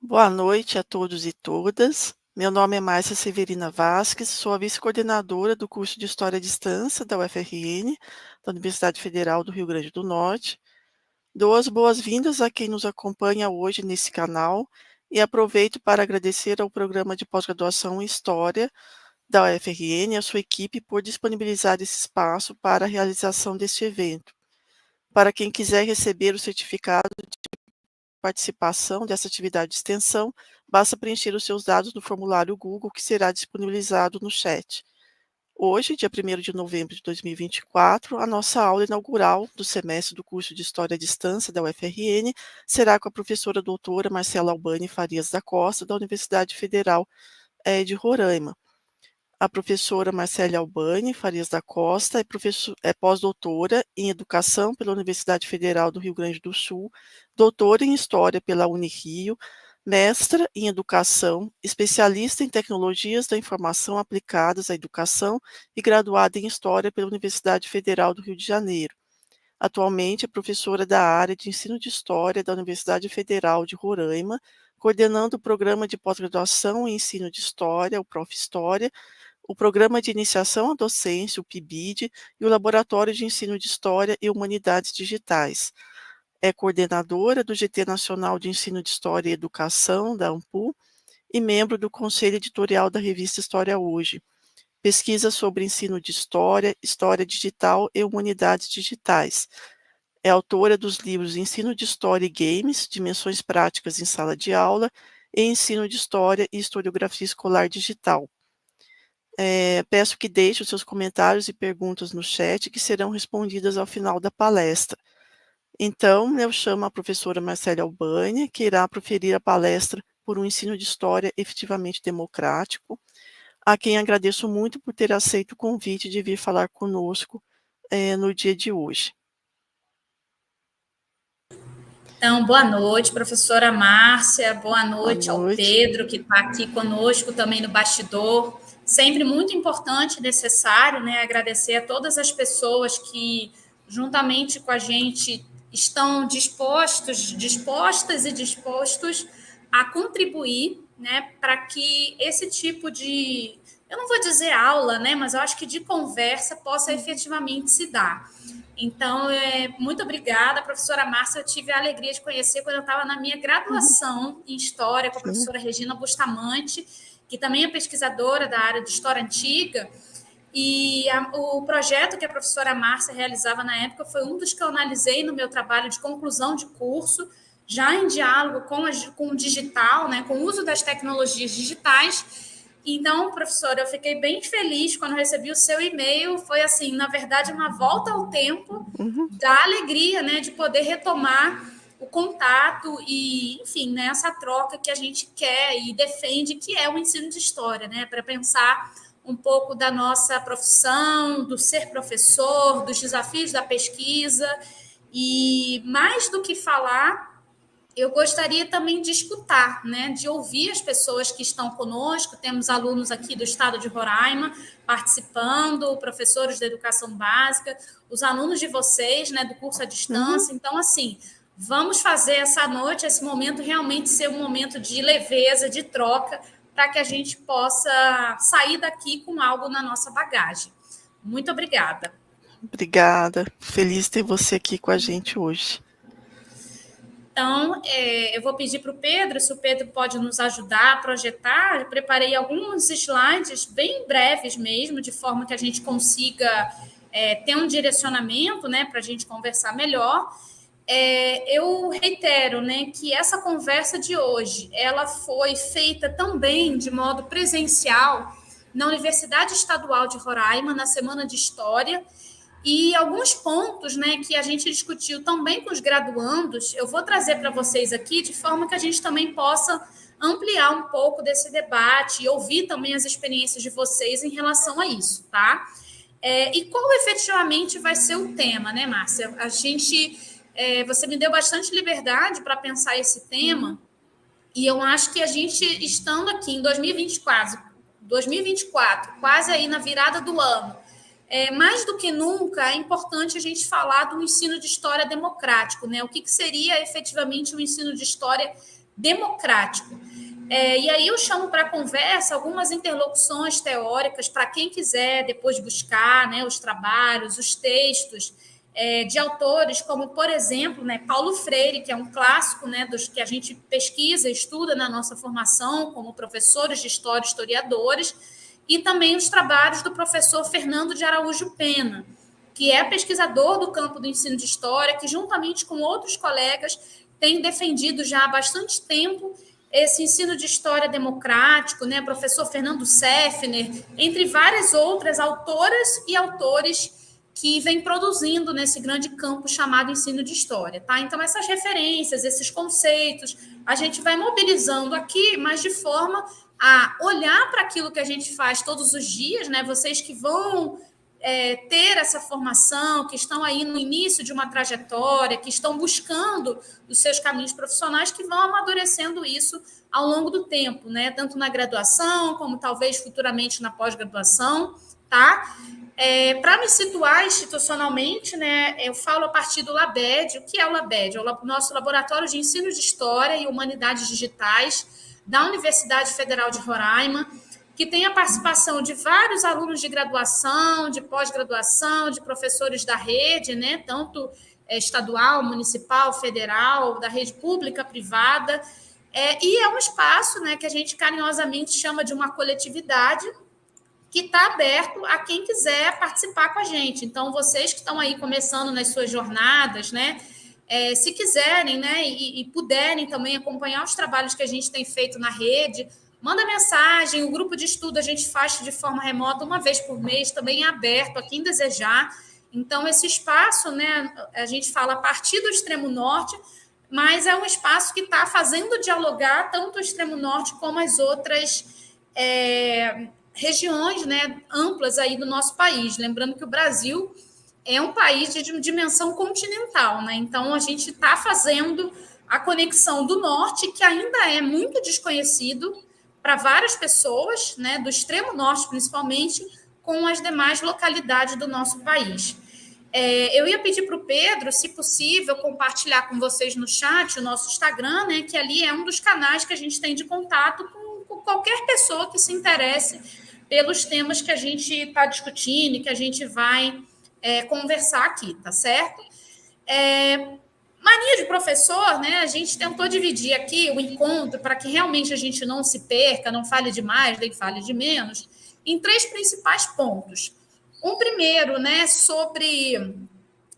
Boa noite a todos e todas. Meu nome é Márcia Severina Vasques, sou a vice-coordenadora do curso de História à Distância da UFRN, da Universidade Federal do Rio Grande do Norte. Dou as boas-vindas a quem nos acompanha hoje nesse canal e aproveito para agradecer ao programa de pós-graduação em História da UFRN e a sua equipe por disponibilizar esse espaço para a realização deste evento. Para quem quiser receber o certificado participação dessa atividade de extensão, basta preencher os seus dados no formulário Google que será disponibilizado no chat. Hoje, dia 1º de novembro de 2024, a nossa aula inaugural do semestre do curso de História à Distância da UFRN será com a professora doutora Marcela Albani Farias da Costa, da Universidade Federal de Roraima. A professora Marcela Albani Farias da Costa é pós-doutora em Educação pela Universidade Federal do Rio Grande do Sul, doutora em História pela Unirio, mestra em Educação, especialista em Tecnologias da Informação aplicadas à Educação e graduada em História pela Universidade Federal do Rio de Janeiro. Atualmente é professora da área de Ensino de História da Universidade Federal de Roraima, coordenando o Programa de Pós-Graduação em Ensino de História, o Prof. História, o Programa de Iniciação à Docência, o PIBID, e o Laboratório de Ensino de História e Humanidades Digitais. É coordenadora do GT Nacional de Ensino de História e Educação, da AMPU, e membro do Conselho Editorial da revista História Hoje. Pesquisa sobre ensino de história, história digital e humanidades digitais. É autora dos livros Ensino de História e Games, Dimensões Práticas em Sala de Aula, e Ensino de História e Historiografia Escolar Digital. Peço que deixe os seus comentários e perguntas no chat, que serão respondidas ao final da palestra. Então, eu chamo a professora Marcela Albani, que irá proferir a palestra por um ensino de história efetivamente democrático, a quem agradeço muito por ter aceito o convite de vir falar conosco no dia de hoje. Então, boa noite, professora Márcia, boa noite Boa ao noite. Pedro, que está aqui conosco também no bastidor. Sempre muito importante e necessário, né, agradecer a todas as pessoas que, juntamente com a gente, estão dispostas e dispostos a contribuir, né, para que esse tipo de, eu não vou dizer aula, né, mas eu acho que de conversa possa efetivamente se dar. Então, muito obrigada, professora Márcia. Eu tive a alegria de conhecer quando eu estava na minha graduação em História com a professora Regina Bustamante, que também é pesquisadora da área de História Antiga. E o projeto que a professora Márcia realizava na época foi um dos que eu analisei no meu trabalho de conclusão de curso, já em diálogo com o digital, né, com o uso das tecnologias digitais. Então, professora, eu fiquei bem feliz quando recebi o seu e-mail. Foi, assim, na verdade, uma volta ao tempo da alegria, né, de poder retomar o contato e, enfim, né, essa troca que a gente quer e defende, que é o ensino de história, né, para pensar um pouco da nossa profissão, do ser professor, dos desafios da pesquisa. E mais do que falar, eu gostaria também de escutar, né, de ouvir as pessoas que estão conosco. Temos alunos aqui do estado de Roraima participando, professores da educação básica, os alunos de vocês, né, do curso à distância. Então, assim, vamos fazer essa noite, esse momento realmente ser um momento de leveza, de troca, para que a gente possa sair daqui com algo na nossa bagagem. Muito obrigada. Obrigada. Feliz de ter você aqui com a gente hoje. Então, eu vou pedir para o Pedro, se o Pedro pode nos ajudar a projetar. Eu preparei alguns slides bem breves mesmo, de forma que a gente consiga ter um direcionamento, né, para a gente conversar melhor. Eu reitero, né, que essa conversa de hoje, ela foi feita também de modo presencial na Universidade Estadual de Roraima, na Semana de História. E alguns pontos, né, que a gente discutiu também com os graduandos, eu vou trazer para vocês aqui, de forma que a gente também possa ampliar um pouco desse debate e ouvir também as experiências de vocês em relação a isso, tá? E qual efetivamente vai ser o tema, né, Márcia? Você me deu bastante liberdade para pensar esse tema, e eu acho que a gente, estando aqui em 2024, quase aí na virada do ano, mais do que nunca, é importante a gente falar do ensino de história democrático, né? O que seria efetivamente o ensino de história democrático. E aí eu chamo para conversa algumas interlocuções teóricas para quem quiser depois buscar, né, os trabalhos, os textos de autores como, por exemplo, né, Paulo Freire, que é um clássico, né, dos que a gente pesquisa, estuda na nossa formação como professores de história, historiadores, e também os trabalhos do professor Fernando de Araújo Pena, que é pesquisador do campo do ensino de história, que juntamente com outros colegas tem defendido já há bastante tempo esse ensino de história democrático, né? Professor Fernando Seffner, entre várias outras autoras e autores que vem produzindo nesse grande campo chamado ensino de história, tá? Então, essas referências, esses conceitos, a gente vai mobilizando aqui, mas de forma a olhar para aquilo que a gente faz todos os dias, né? Vocês que vão ter essa formação, que estão aí no início de uma trajetória, que estão buscando os seus caminhos profissionais, que vão amadurecendo isso ao longo do tempo, né? Tanto na graduação, como talvez futuramente na pós-graduação, tá? Para me situar institucionalmente, né, eu falo a partir do LABED. O que é o LABED? É o nosso Laboratório de Ensino de História e Humanidades Digitais da Universidade Federal de Roraima, que tem a participação de vários alunos de graduação, de pós-graduação, de professores da rede, né, tanto estadual, municipal, federal, da rede pública, privada, e é um espaço, né, que a gente carinhosamente chama de uma coletividade, que está aberto a quem quiser participar com a gente. Então, vocês que estão aí começando nas suas jornadas, né, se quiserem, né, e puderem também acompanhar os trabalhos que a gente tem feito na rede, manda mensagem. O grupo de estudo a gente faz de forma remota uma vez por mês, também é aberto a quem desejar. Então, esse espaço, né, a gente fala a partir do extremo norte, mas é um espaço que está fazendo dialogar tanto o extremo norte como as outras regiões, né, amplas aí do nosso país. Lembrando que o Brasil é um país de dimensão continental, né? Então, a gente está fazendo a conexão do norte, que ainda é muito desconhecido para várias pessoas, né, do extremo norte principalmente, com as demais localidades do nosso país. Eu ia pedir para o Pedro, se possível, compartilhar com vocês no chat o nosso Instagram, né, que ali é um dos canais que a gente tem de contato com qualquer pessoa que se interesse pelos temas que a gente está discutindo e que a gente vai conversar aqui, tá certo? Mania de professor, né? A gente tentou dividir aqui o encontro para que realmente a gente não se perca, não fale de mais, nem fale de menos, em 3 principais pontos. Um primeiro, né, sobre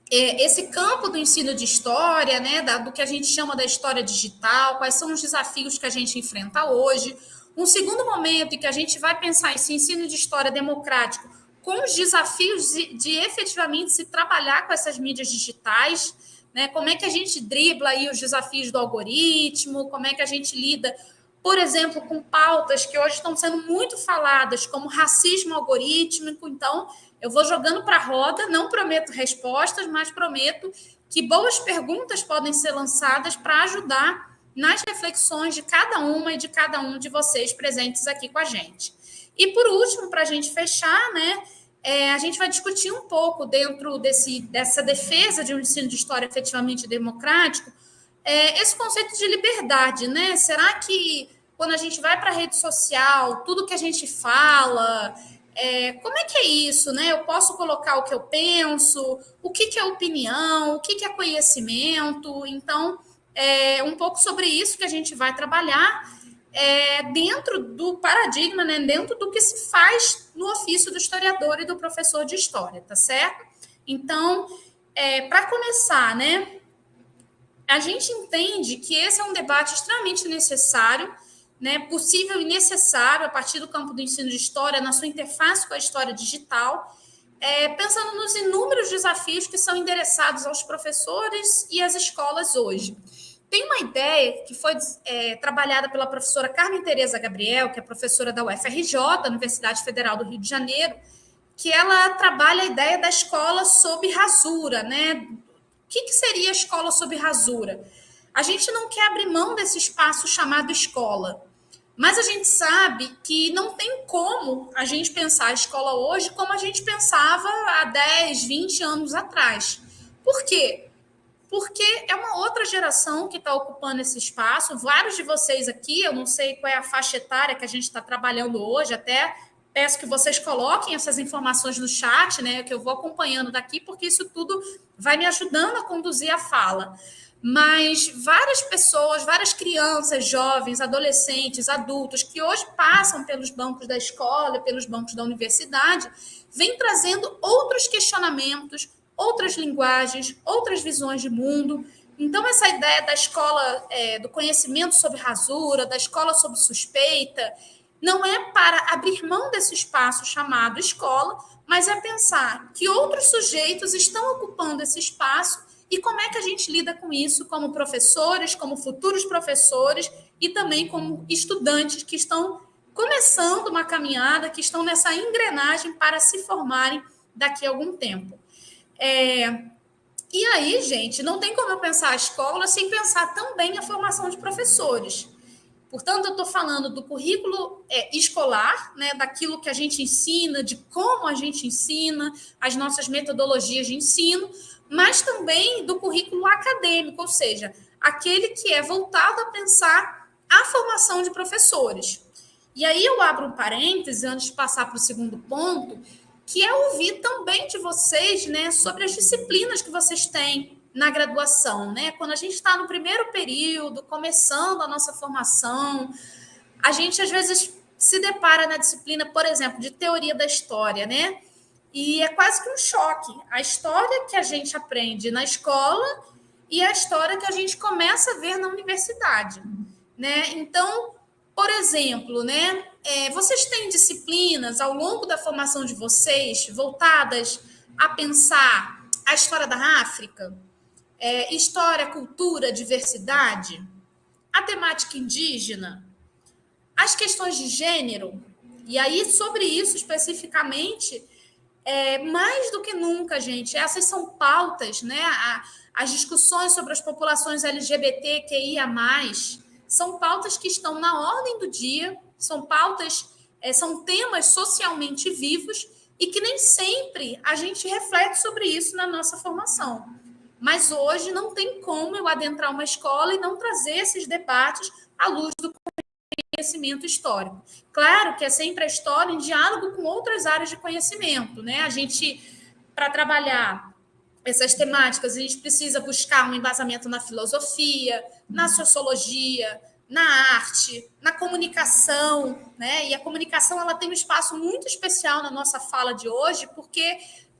esse campo do ensino de história, né, do que a gente chama da história digital, quais são os desafios que a gente enfrenta hoje. Um segundo momento em que a gente vai pensar esse ensino de história democrático com os desafios de efetivamente se trabalhar com essas mídias digitais, né? Como é que a gente dribla aí os desafios do algoritmo, como é que a gente lida, por exemplo, com pautas que hoje estão sendo muito faladas, como racismo algorítmico. Então, eu vou jogando para a roda, não prometo respostas, mas prometo que boas perguntas podem ser lançadas para ajudar nas reflexões de cada uma e de cada um de vocês presentes aqui com a gente. E, por último, para a gente fechar, né, a gente vai discutir um pouco dentro dessa defesa de um ensino de história efetivamente democrático, esse conceito de liberdade, né? Será que quando a gente vai para a rede social, tudo que a gente fala, como é que é isso, né? Eu posso colocar o que eu penso, o que é opinião, o que é conhecimento. Então, um pouco sobre isso que a gente vai trabalhar dentro do paradigma, né? Dentro do que se faz no ofício do historiador e do professor de história, tá certo? Então, para começar, né? A gente entende que esse é um debate extremamente necessário, né, possível e necessário a partir do campo do ensino de história, na sua interface com a história digital, pensando nos inúmeros desafios que são endereçados aos professores e às escolas hoje. Tem uma ideia que foi trabalhada pela professora Carmen Tereza Gabriel, que é professora da UFRJ, Universidade Federal do Rio de Janeiro, que ela trabalha a ideia da escola sob rasura, né? O que seria a escola sob rasura? A gente não quer abrir mão desse espaço chamado escola, mas a gente sabe que não tem como a gente pensar a escola hoje como a gente pensava há 10, 20 anos atrás. Por quê? porque é uma outra geração que está ocupando esse espaço. Vários de vocês aqui, eu não sei qual é a faixa etária que a gente está trabalhando hoje, até peço que vocês coloquem essas informações no chat, né, que eu vou acompanhando daqui, porque isso tudo vai me ajudando a conduzir a fala. Mas várias pessoas, várias crianças, jovens, adolescentes, adultos, que hoje passam pelos bancos da escola, pelos bancos da universidade, vêm trazendo outros questionamentos, outras linguagens, outras visões de mundo. Então, essa ideia da escola, do conhecimento sobre rasura, da escola sobre suspeita, não é para abrir mão desse espaço chamado escola, mas é pensar que outros sujeitos estão ocupando esse espaço e como é que a gente lida com isso como professores, como futuros professores e também como estudantes que estão começando uma caminhada, que estão nessa engrenagem para se formarem daqui a algum tempo. E aí, gente, não tem como eu pensar a escola sem pensar também a formação de professores. Portanto, eu estou falando do currículo escolar, né, daquilo que a gente ensina, de como a gente ensina, as nossas metodologias de ensino, mas também do currículo acadêmico, ou seja, aquele que é voltado a pensar a formação de professores. E aí eu abro um parêntese, antes de passar para o segundo ponto, que é ouvir também de vocês, né, sobre as disciplinas que vocês têm na graduação, né? Quando a gente está no primeiro período, começando a nossa formação, a gente às vezes se depara na disciplina, por exemplo, de teoria da história, né? E é quase que um choque. A história que a gente aprende na escola e a história que a gente começa a ver na universidade, né? Então, por exemplo, né? Vocês têm disciplinas ao longo da formação de vocês voltadas a pensar a história da África, história, cultura, diversidade, a temática indígena, as questões de gênero, e aí sobre isso especificamente, mais do que nunca, gente, essas são pautas, né? As discussões sobre as populações LGBTQIA+, são pautas que estão na ordem do dia, são pautas, são temas socialmente vivos e que nem sempre a gente reflete sobre isso na nossa formação. Mas hoje não tem como eu adentrar uma escola e não trazer esses debates à luz do conhecimento histórico. Claro que é sempre a história em diálogo com outras áreas de conhecimento, né? A gente, para trabalhar essas temáticas, a gente precisa buscar um embasamento na filosofia, na sociologia, na arte, na comunicação, né? E a comunicação ela tem um espaço muito especial na nossa fala de hoje, porque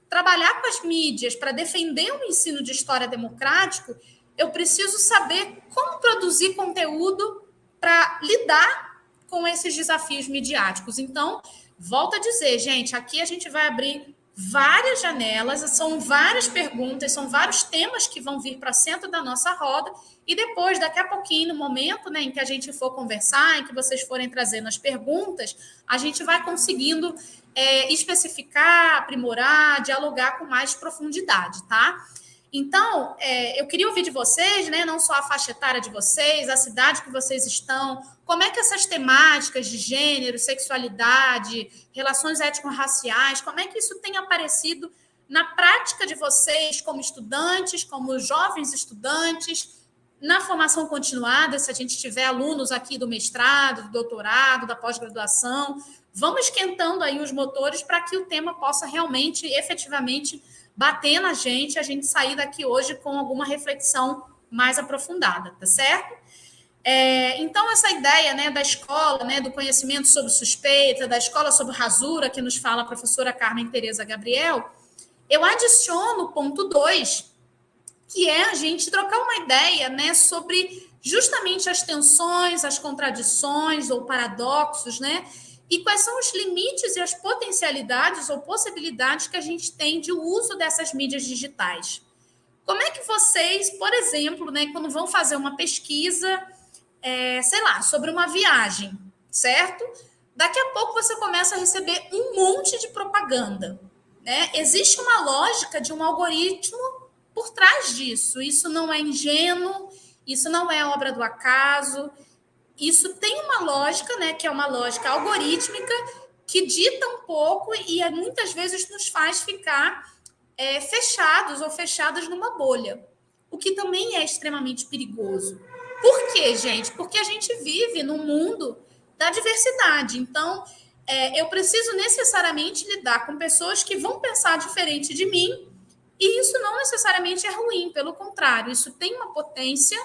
trabalhar com as mídias para defender um ensino de história democrático, eu preciso saber como produzir conteúdo para lidar com esses desafios midiáticos. Então, volto a dizer, gente, aqui a gente vai abrir várias janelas, são várias perguntas, são vários temas que vão vir para centro da nossa roda, e depois, daqui a pouquinho, no momento, né, em que a gente for conversar, em que vocês forem trazendo as perguntas, a gente vai conseguindo especificar, aprimorar, dialogar com mais profundidade, tá? Então, eu queria ouvir de vocês, né, não só a faixa etária de vocês, a cidade que vocês estão, como é que essas temáticas de gênero, sexualidade, relações étnico-raciais, como é que isso tem aparecido na prática de vocês como estudantes, como jovens estudantes, na formação continuada, se a gente tiver alunos aqui do mestrado, do doutorado, da pós-graduação, vamos esquentando aí os motores para que o tema possa realmente, efetivamente, bater na gente, a gente sair daqui hoje com alguma reflexão mais aprofundada, tá certo? Então, essa ideia, né, da escola, né, do conhecimento sobre suspeita, da escola sobre rasura, que nos fala a professora Carmen Tereza Gabriel, eu adiciono o ponto 2, que é a gente trocar uma ideia, né, sobre justamente as tensões, as contradições ou paradoxos, né, e quais são os limites e as potencialidades ou possibilidades que a gente tem de uso dessas mídias digitais. Como é que vocês, por exemplo, né, quando vão fazer uma pesquisa, sei lá, sobre uma viagem, certo? Daqui a pouco você começa a receber um monte de propaganda, né? Existe uma lógica de um algoritmo por trás disso. Isso não é ingênuo, isso não é obra do acaso. Isso tem uma lógica, né, que é uma lógica algorítmica que dita um pouco e muitas vezes nos faz ficar fechados ou fechadas numa bolha. o que também é extremamente perigoso. Por quê, gente? Porque a gente vive num mundo da diversidade. Então, eu preciso necessariamente lidar com pessoas que vão pensar diferente de mim, e isso não necessariamente é ruim, pelo contrário, isso tem uma potência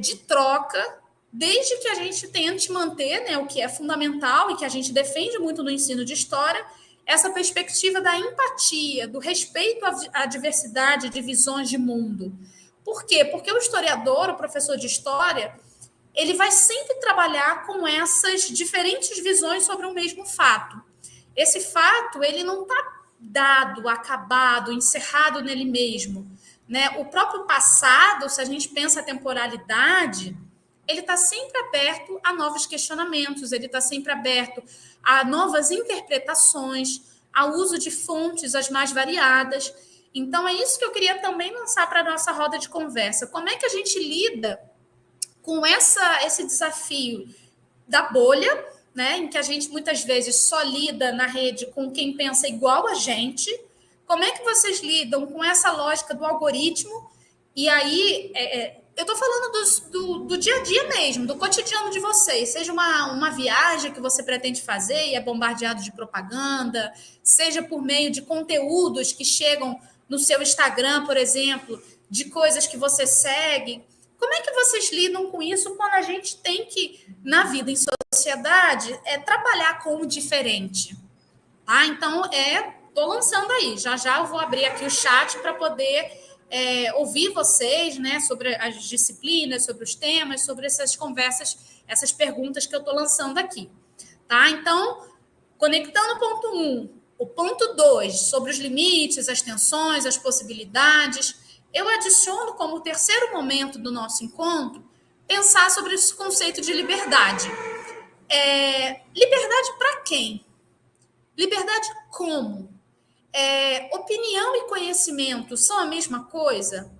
de troca, desde que a gente tente manter, né, o que é fundamental e que a gente defende muito no ensino de história, essa perspectiva da empatia, do respeito à diversidade de visões de mundo. Por quê? Porque o historiador, o professor de história, ele vai sempre trabalhar com essas diferentes visões sobre o mesmo fato. Esse fato, ele não está dado, acabado, encerrado nele mesmo, né? O próprio passado, se a gente pensa a temporalidade, ele está sempre aberto a novos questionamentos, ele está sempre aberto a novas interpretações, ao uso de fontes as mais variadas. Então, é isso que eu queria também lançar para a nossa roda de conversa. Como é que a gente lida com esse desafio da bolha, né, em que a gente muitas vezes só lida na rede com quem pensa igual a gente? Como é que vocês lidam com essa lógica do algoritmo? E aí, eu estou falando do dia a dia mesmo, do cotidiano de vocês, seja uma viagem que você pretende fazer e é bombardeado de propaganda, seja por meio de conteúdos que chegam no seu Instagram, por exemplo, de coisas que você segue. Como é que vocês lidam com isso quando a gente tem que, na vida em sociedade, trabalhar com o diferente? Tá? Então, estou lançando aí. Já já eu vou abrir aqui o chat para poder ouvir vocês, né, sobre as disciplinas, sobre os temas, sobre essas conversas, essas perguntas que eu estou lançando aqui. Tá? Então, conectando o ponto 1, o ponto 2, sobre os limites, as tensões, as possibilidades, eu adiciono como terceiro momento do nosso encontro pensar sobre esse conceito de liberdade. Liberdade para quem? Liberdade como? Opinião e conhecimento são a mesma coisa?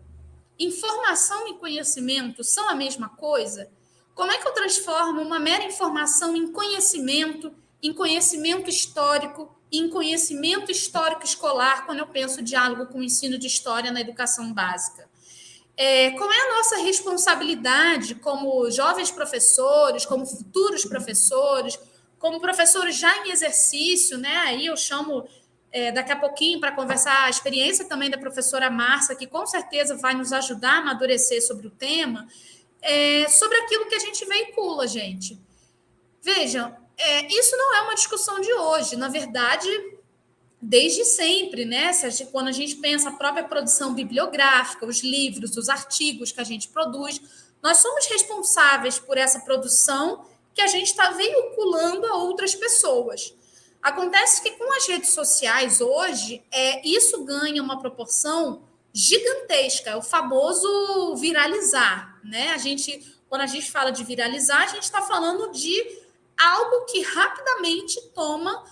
Informação e conhecimento são a mesma coisa? Como é que eu transformo uma mera informação em conhecimento histórico e em conhecimento histórico escolar quando eu penso diálogo com o ensino de história na educação básica? Qual é a nossa responsabilidade como jovens professores, como futuros professores, como professores já em exercício, né? Aí eu chamo daqui a pouquinho para conversar a experiência também da professora Márcia, que com certeza vai nos ajudar a amadurecer sobre o tema, sobre aquilo que a gente veicula, gente. Vejam, isso não é uma discussão de hoje, na verdade, desde sempre, né? Quando a gente pensa a própria produção bibliográfica, os livros, os artigos que a gente produz, nós somos responsáveis por essa produção que a gente está veiculando a outras pessoas. Acontece que com as redes sociais hoje, isso ganha uma proporção gigantesca, é o famoso viralizar, né? Quando a gente fala de viralizar, a gente está falando de algo que rapidamente toma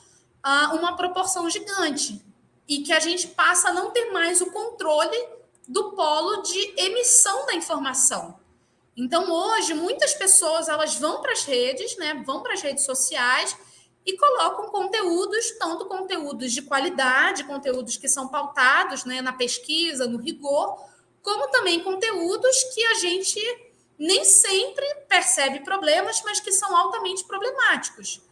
uma proporção gigante e que a gente passa a não ter mais o controle do polo de emissão da informação. Então, hoje, muitas pessoas elas vão para as redes, né, vão para as redes sociais e colocam conteúdos, tanto conteúdos de qualidade, conteúdos que são pautados, né, na pesquisa, no rigor, como também conteúdos que a gente nem sempre percebe problemas, mas que são altamente problemáticos.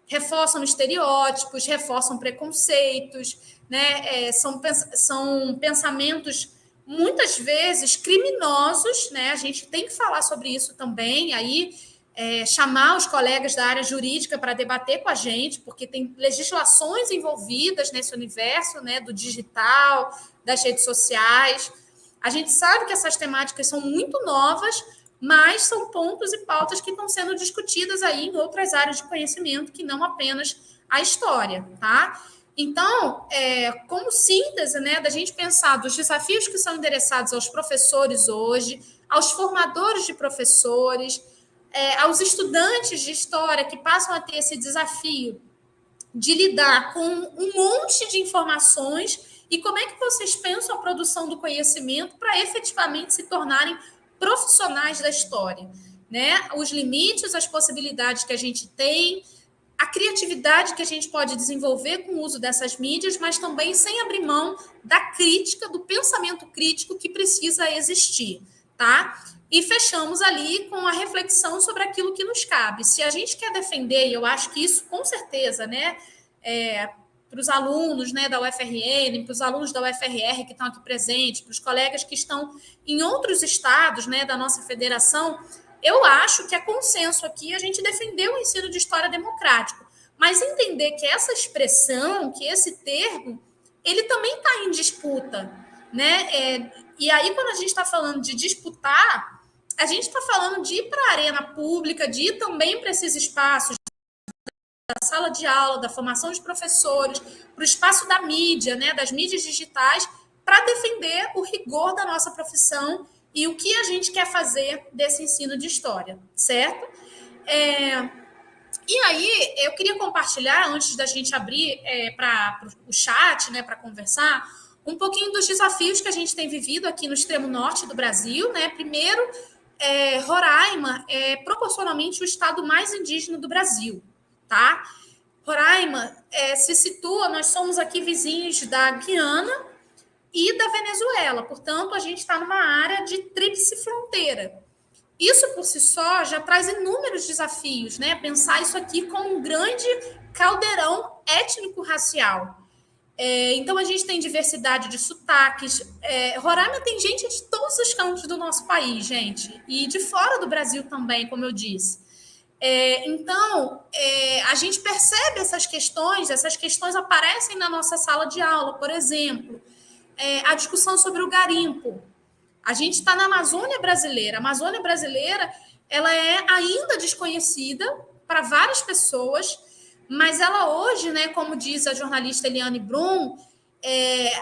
Reforçam estereótipos, reforçam preconceitos, né? São pensamentos muitas vezes criminosos, né? A gente tem que falar sobre isso também, aí chamar os colegas da área jurídica para debater com a gente, porque tem legislações envolvidas nesse universo, né, do digital, das redes sociais. A gente sabe que essas temáticas são muito novas, mas são pontos e pautas que estão sendo discutidas aí em outras áreas de conhecimento, que não apenas a história, tá? Então, como síntese, né, da gente pensar dos desafios que são endereçados aos professores hoje, aos formadores de professores, aos estudantes de história que passam a ter esse desafio de lidar com um monte de informações, e como é que vocês pensam a produção do conhecimento para efetivamente se tornarem profissionais da história, né? Os limites, as possibilidades que a gente tem, a criatividade que a gente pode desenvolver com o uso dessas mídias, mas também sem abrir mão da crítica, do pensamento crítico que precisa existir, tá? E fechamos ali com a reflexão sobre aquilo que nos cabe. Se a gente quer defender, e eu acho que isso com certeza, né, para os alunos, né, da UFRN, para os alunos da UFRR que estão aqui presentes, para os colegas que estão em outros estados, né, da nossa federação, eu acho que é consenso aqui a gente defender o ensino de história democrático, mas entender que essa expressão, que esse termo, ele também está em disputa, né? E aí, quando a gente está falando de disputar, a gente está falando de ir para a arena pública, de ir também para esses espaços da sala de aula, da formação de professores, para o espaço da mídia, né, das mídias digitais, para defender o rigor da nossa profissão e o que a gente quer fazer desse ensino de história, certo? E aí, eu queria compartilhar, antes da gente abrir para o chat, né, para conversar, um pouquinho dos desafios que a gente tem vivido aqui no extremo norte do Brasil, né? Primeiro, Roraima é proporcionalmente o estado mais indígena do Brasil, tá? Roraima se situa, nós somos aqui vizinhos da Guiana e da Venezuela, portanto, a gente está numa área de tríplice fronteira. Isso por si só já traz inúmeros desafios, né? Pensar isso aqui como um grande caldeirão étnico-racial. Então, a gente tem diversidade de sotaques. Roraima tem gente de todos os cantos do nosso país, gente, e de fora do Brasil também, como eu disse. Então, a gente percebe essas questões aparecem na nossa sala de aula, por exemplo, a discussão sobre o garimpo. A gente está na Amazônia brasileira. A Amazônia brasileira, ela é ainda desconhecida para várias pessoas, mas ela hoje, né, como diz a jornalista Eliane Brum,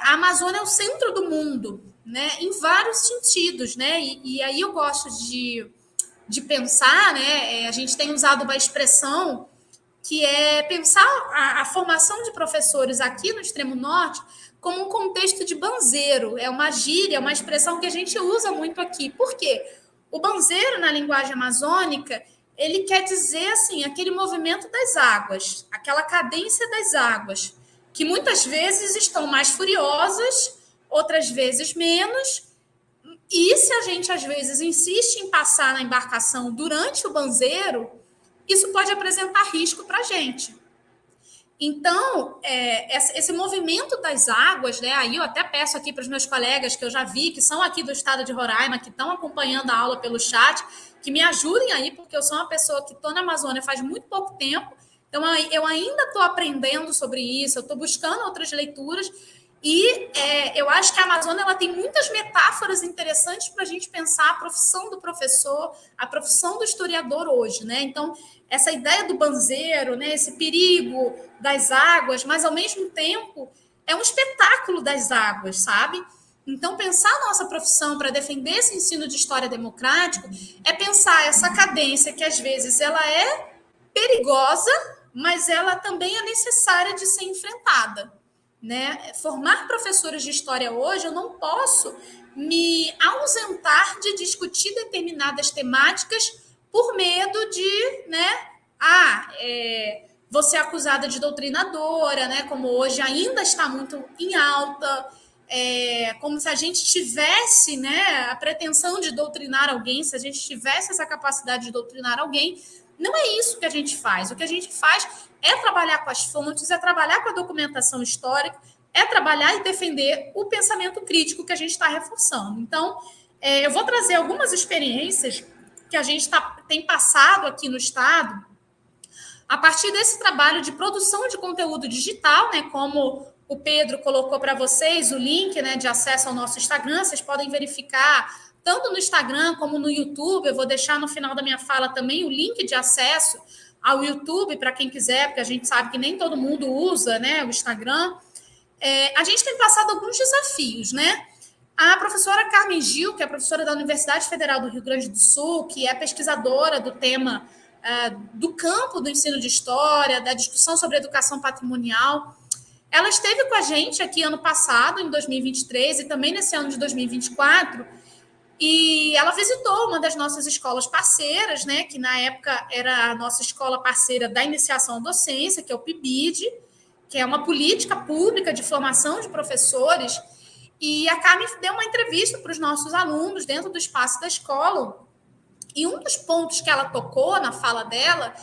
a Amazônia é o centro do mundo, né, em vários sentidos, né? E aí eu gosto de pensar, né? A gente tem usado uma expressão que é pensar a formação de professores aqui no extremo norte como um contexto de banzeiro. É uma gíria, uma expressão que a gente usa muito aqui. Por quê? O banzeiro, na linguagem amazônica, ele quer dizer, assim, aquele movimento das águas, aquela cadência das águas, que muitas vezes estão mais furiosas, outras vezes menos, e se a gente, às vezes, insiste em passar na embarcação durante o banzeiro, isso pode apresentar risco para a gente. Então, esse movimento das águas, né? Aí eu até peço aqui para os meus colegas que eu já vi, que são aqui do estado de Roraima, que estão acompanhando a aula pelo chat, que me ajudem aí, porque eu sou uma pessoa que estou na Amazônia faz muito pouco tempo, então eu ainda estou aprendendo sobre isso, eu estou buscando outras leituras, e eu acho que a Amazônia ela tem muitas metáforas interessantes para a gente pensar a profissão do professor, a profissão do historiador hoje, né? Então, essa ideia do banzeiro, né? Esse perigo das águas, mas ao mesmo tempo é um espetáculo das águas, sabe? Então, pensar a nossa profissão para defender esse ensino de história democrático é pensar essa cadência que às vezes ela é perigosa, mas ela também é necessária de ser enfrentada. Né? Formar professores de história hoje, eu não posso me ausentar de discutir determinadas temáticas por medo de, né, vou ser acusada de doutrinadora, né, como hoje ainda está muito em alta, como se a gente tivesse, né, a pretensão de doutrinar alguém, se a gente tivesse essa capacidade de doutrinar alguém. Não é isso que a gente faz. O que a gente faz é trabalhar com as fontes, é trabalhar com a documentação histórica, é trabalhar e defender o pensamento crítico que a gente está reforçando. Então, eu vou trazer algumas experiências que a gente tem passado aqui no Estado a partir desse trabalho de produção de conteúdo digital, né, como o Pedro colocou para vocês o link, né, de acesso ao nosso Instagram, vocês podem verificar tanto no Instagram como no YouTube. Eu vou deixar no final da minha fala também o link de acesso ao YouTube para quem quiser, porque a gente sabe que nem todo mundo usa, né, o Instagram. A gente tem passado alguns desafios, né? A professora Carmen Gil, que é professora da Universidade Federal do Rio Grande do Sul, que é pesquisadora do tema do campo do ensino de história, da discussão sobre educação patrimonial, ela esteve com a gente aqui ano passado, em 2023, e também nesse ano de 2024, E ela visitou uma das nossas escolas parceiras, né, que na época era a nossa escola parceira da iniciação à docência, que é o PIBID, que é uma política pública de formação de professores. E a Carmen deu uma entrevista para os nossos alunos dentro do espaço da escola. E um dos pontos que ela tocou na fala dela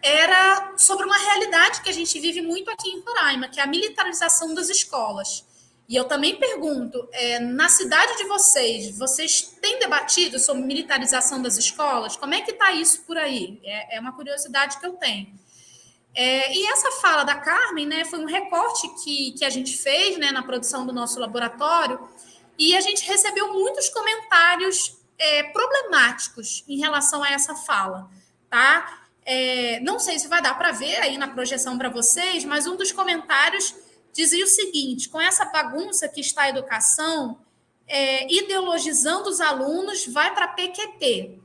era sobre uma realidade que a gente vive muito aqui em Roraima, que é a militarização das escolas. E eu também pergunto, na cidade de vocês têm debatido sobre militarização das escolas? Como é que está isso por aí? É uma curiosidade que eu tenho. E essa fala da Carmen, né, foi um recorte que a gente fez, né, na produção do nosso laboratório, e a gente recebeu muitos comentários problemáticos em relação a essa fala, tá? Não sei se vai dar para ver aí na projeção para vocês, mas um dos comentários dizia o seguinte: com essa bagunça que está a educação, ideologizando os alunos, vai para PQP.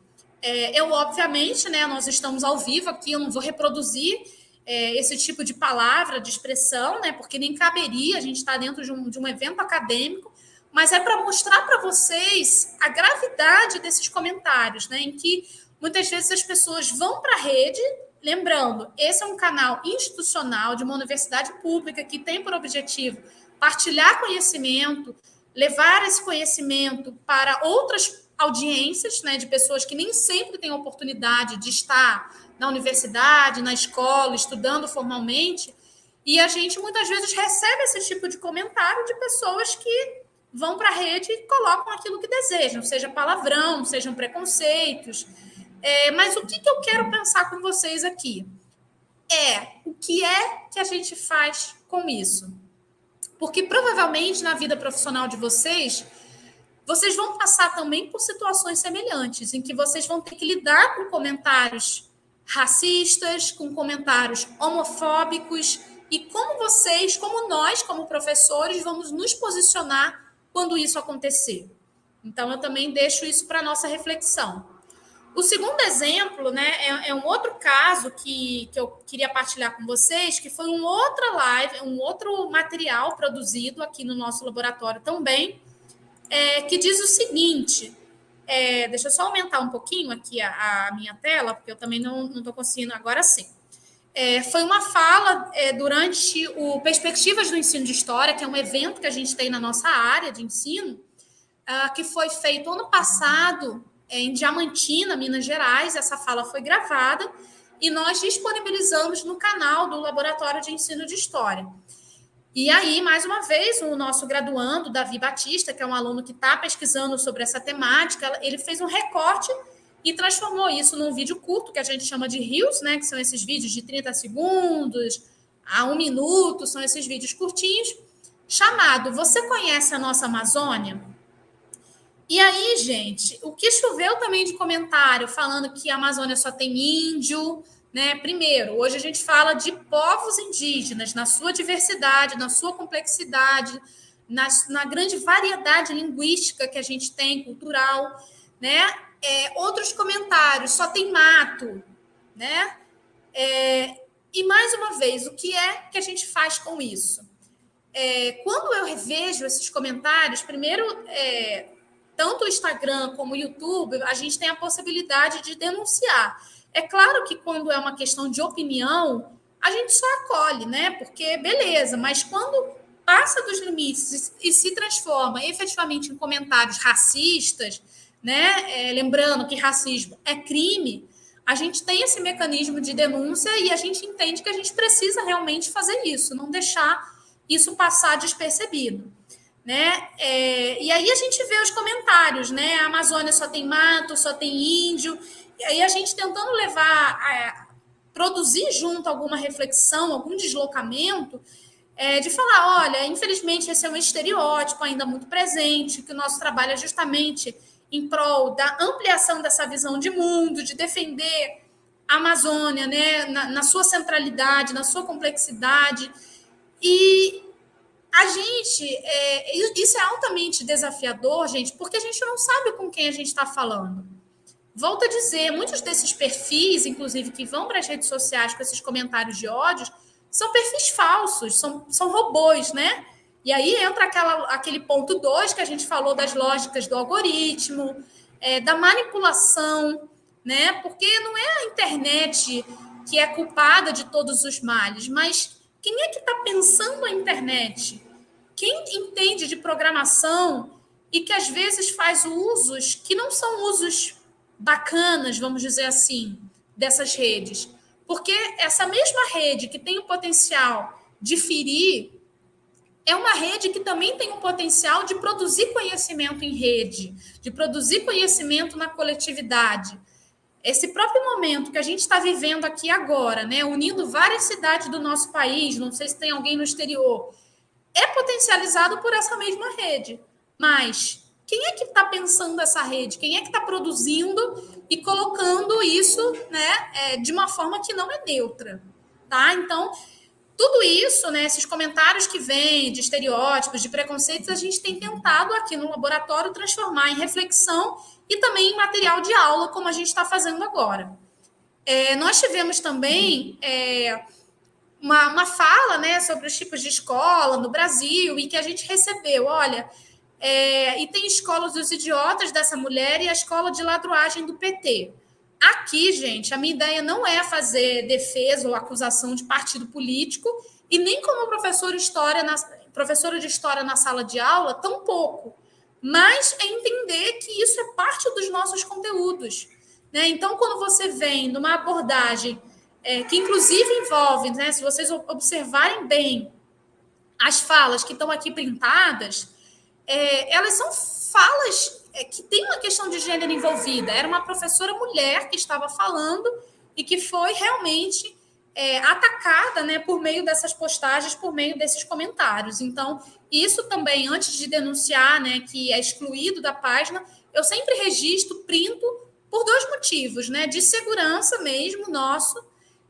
Obviamente, né, nós estamos ao vivo aqui, eu não vou reproduzir esse tipo de palavra, de expressão, né, porque nem caberia, a gente está dentro de um evento acadêmico, mas é para mostrar para vocês a gravidade desses comentários, né, em que muitas vezes as pessoas vão para a rede. Lembrando, esse é um canal institucional de uma universidade pública que tem por objetivo partilhar conhecimento, levar esse conhecimento para outras audiências, né, de pessoas que nem sempre têm oportunidade de estar na universidade, na escola, estudando formalmente, e a gente muitas vezes recebe esse tipo de comentário de pessoas que vão para a rede e colocam aquilo que desejam, seja palavrão, sejam preconceitos. Mas o que eu quero pensar com vocês aqui o que é que a gente faz com isso? Porque provavelmente na vida profissional de vocês vão passar também por situações semelhantes, em que vocês vão ter que lidar com comentários racistas, com comentários homofóbicos, e como nós, como professores, vamos nos posicionar quando isso acontecer. Então, eu também deixo isso para a nossa reflexão. O segundo exemplo, né, é um outro caso que eu queria partilhar com vocês, que foi uma outra live, um outro material produzido aqui no nosso laboratório também, que diz o seguinte, deixa eu só aumentar um pouquinho aqui a minha tela, porque eu também não estou conseguindo agora sim. Foi uma fala durante o Perspectivas do Ensino de História, que é um evento que a gente tem na nossa área de ensino, que foi feito ano passado em Diamantina, Minas Gerais. Essa fala foi gravada e nós disponibilizamos no canal do Laboratório de Ensino de História. E aí, mais uma vez, o nosso graduando, Davi Batista, que é um aluno que está pesquisando sobre essa temática, ele fez um recorte e transformou isso num vídeo curto, que a gente chama de Reels, né, que são esses vídeos de 30 segundos a 1 minuto, são esses vídeos curtinhos, chamado Você Conhece a Nossa Amazônia? E aí, gente, o que choveu também de comentário falando que a Amazônia só tem índio, né? Primeiro, hoje a gente fala de povos indígenas na sua diversidade, na sua complexidade, na grande variedade linguística que a gente tem, cultural, né? Outros comentários, só tem mato, né? E mais uma vez, o que é que a gente faz com isso? Quando eu revejo esses comentários, primeiro, tanto o Instagram como o YouTube, a gente tem a possibilidade de denunciar. É claro que quando é uma questão de opinião, a gente só acolhe, né? Porque beleza, mas quando passa dos limites e se transforma efetivamente em comentários racistas, né? Lembrando que racismo é crime, a gente tem esse mecanismo de denúncia e a gente entende que a gente precisa realmente fazer isso, não deixar isso passar despercebido, né? E aí a gente vê os comentários, né? A Amazônia só tem mato, só tem índio, e aí a gente tentando produzir junto alguma reflexão, algum deslocamento, de falar, olha, infelizmente esse é um estereótipo ainda muito presente, que o nosso trabalho é justamente em prol da ampliação dessa visão de mundo, de defender a Amazônia, né, na sua centralidade, na sua complexidade. E a gente, isso é altamente desafiador, gente, porque a gente não sabe com quem a gente está falando. Volto a dizer, muitos desses perfis, inclusive, que vão para as redes sociais com esses comentários de ódio, são perfis falsos, são robôs, né? E aí entra aquele ponto 2 que a gente falou das lógicas do algoritmo, da manipulação, né? Porque não é a internet que é culpada de todos os males, mas quem é que está pensando a internet? Quem entende de programação e que às vezes faz usos que não são usos bacanas, vamos dizer assim, dessas redes. Porque essa mesma rede que tem o potencial de ferir é uma rede que também tem o potencial de produzir conhecimento em rede, de produzir conhecimento na coletividade. Esse próprio momento que a gente está vivendo aqui agora, né, unindo várias cidades do nosso país, não sei se tem alguém no exterior, é potencializado por essa mesma rede. Mas quem é que está pensando essa rede? Quem é que está produzindo e colocando isso, né, de uma forma que não é neutra? Tá? Então, tudo isso, né, esses comentários que vêm de estereótipos, de preconceitos, a gente tem tentado aqui no laboratório transformar em reflexão e também em material de aula, como a gente está fazendo agora. Nós tivemos também uma fala, né, sobre os tipos de escola no Brasil e que a gente recebeu, olha, e tem escola dos idiotas dessa mulher e a escola de ladruagem do PT. Aqui, gente, a minha ideia não é fazer defesa ou acusação de partido político e nem como professora de história na sala de aula, tampouco. Mas é entender que isso é parte dos nossos conteúdos. Né? Então, quando você vem numa abordagem que inclusive envolve, né, se vocês observarem bem as falas que estão aqui printadas, elas são falas que tem uma questão de gênero envolvida. Era uma professora mulher que estava falando e que foi realmente atacada, né, por meio dessas postagens, por meio desses comentários. Então, isso também, antes de denunciar, né, que é excluído da página, eu sempre registro, printo, por 2 motivos, né, de segurança mesmo nosso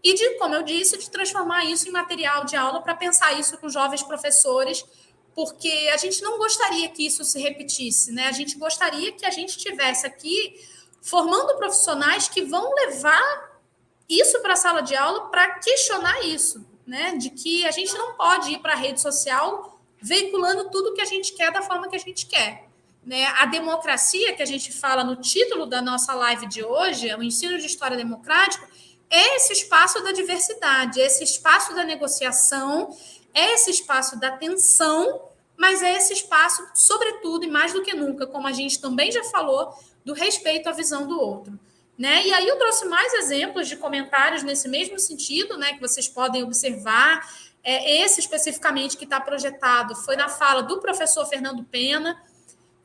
e de, como eu disse, de transformar isso em material de aula para pensar isso com jovens professores, porque a gente não gostaria que isso se repetisse, né? A gente gostaria que a gente estivesse aqui formando profissionais que vão levar isso para a sala de aula para questionar isso, né? De que a gente não pode ir para a rede social veiculando tudo que a gente quer da forma que a gente quer. Né? A democracia que a gente fala no título da nossa live de hoje, o ensino de história democrático, é esse espaço da diversidade, é esse espaço da negociação, é esse espaço da tensão, mas é esse espaço, sobretudo e mais do que nunca, como a gente também já falou, do respeito à visão do outro. Né? E aí eu trouxe mais exemplos de comentários nesse mesmo sentido, né, que vocês podem observar. Esse especificamente que está projetado foi na fala do professor Fernando Pena,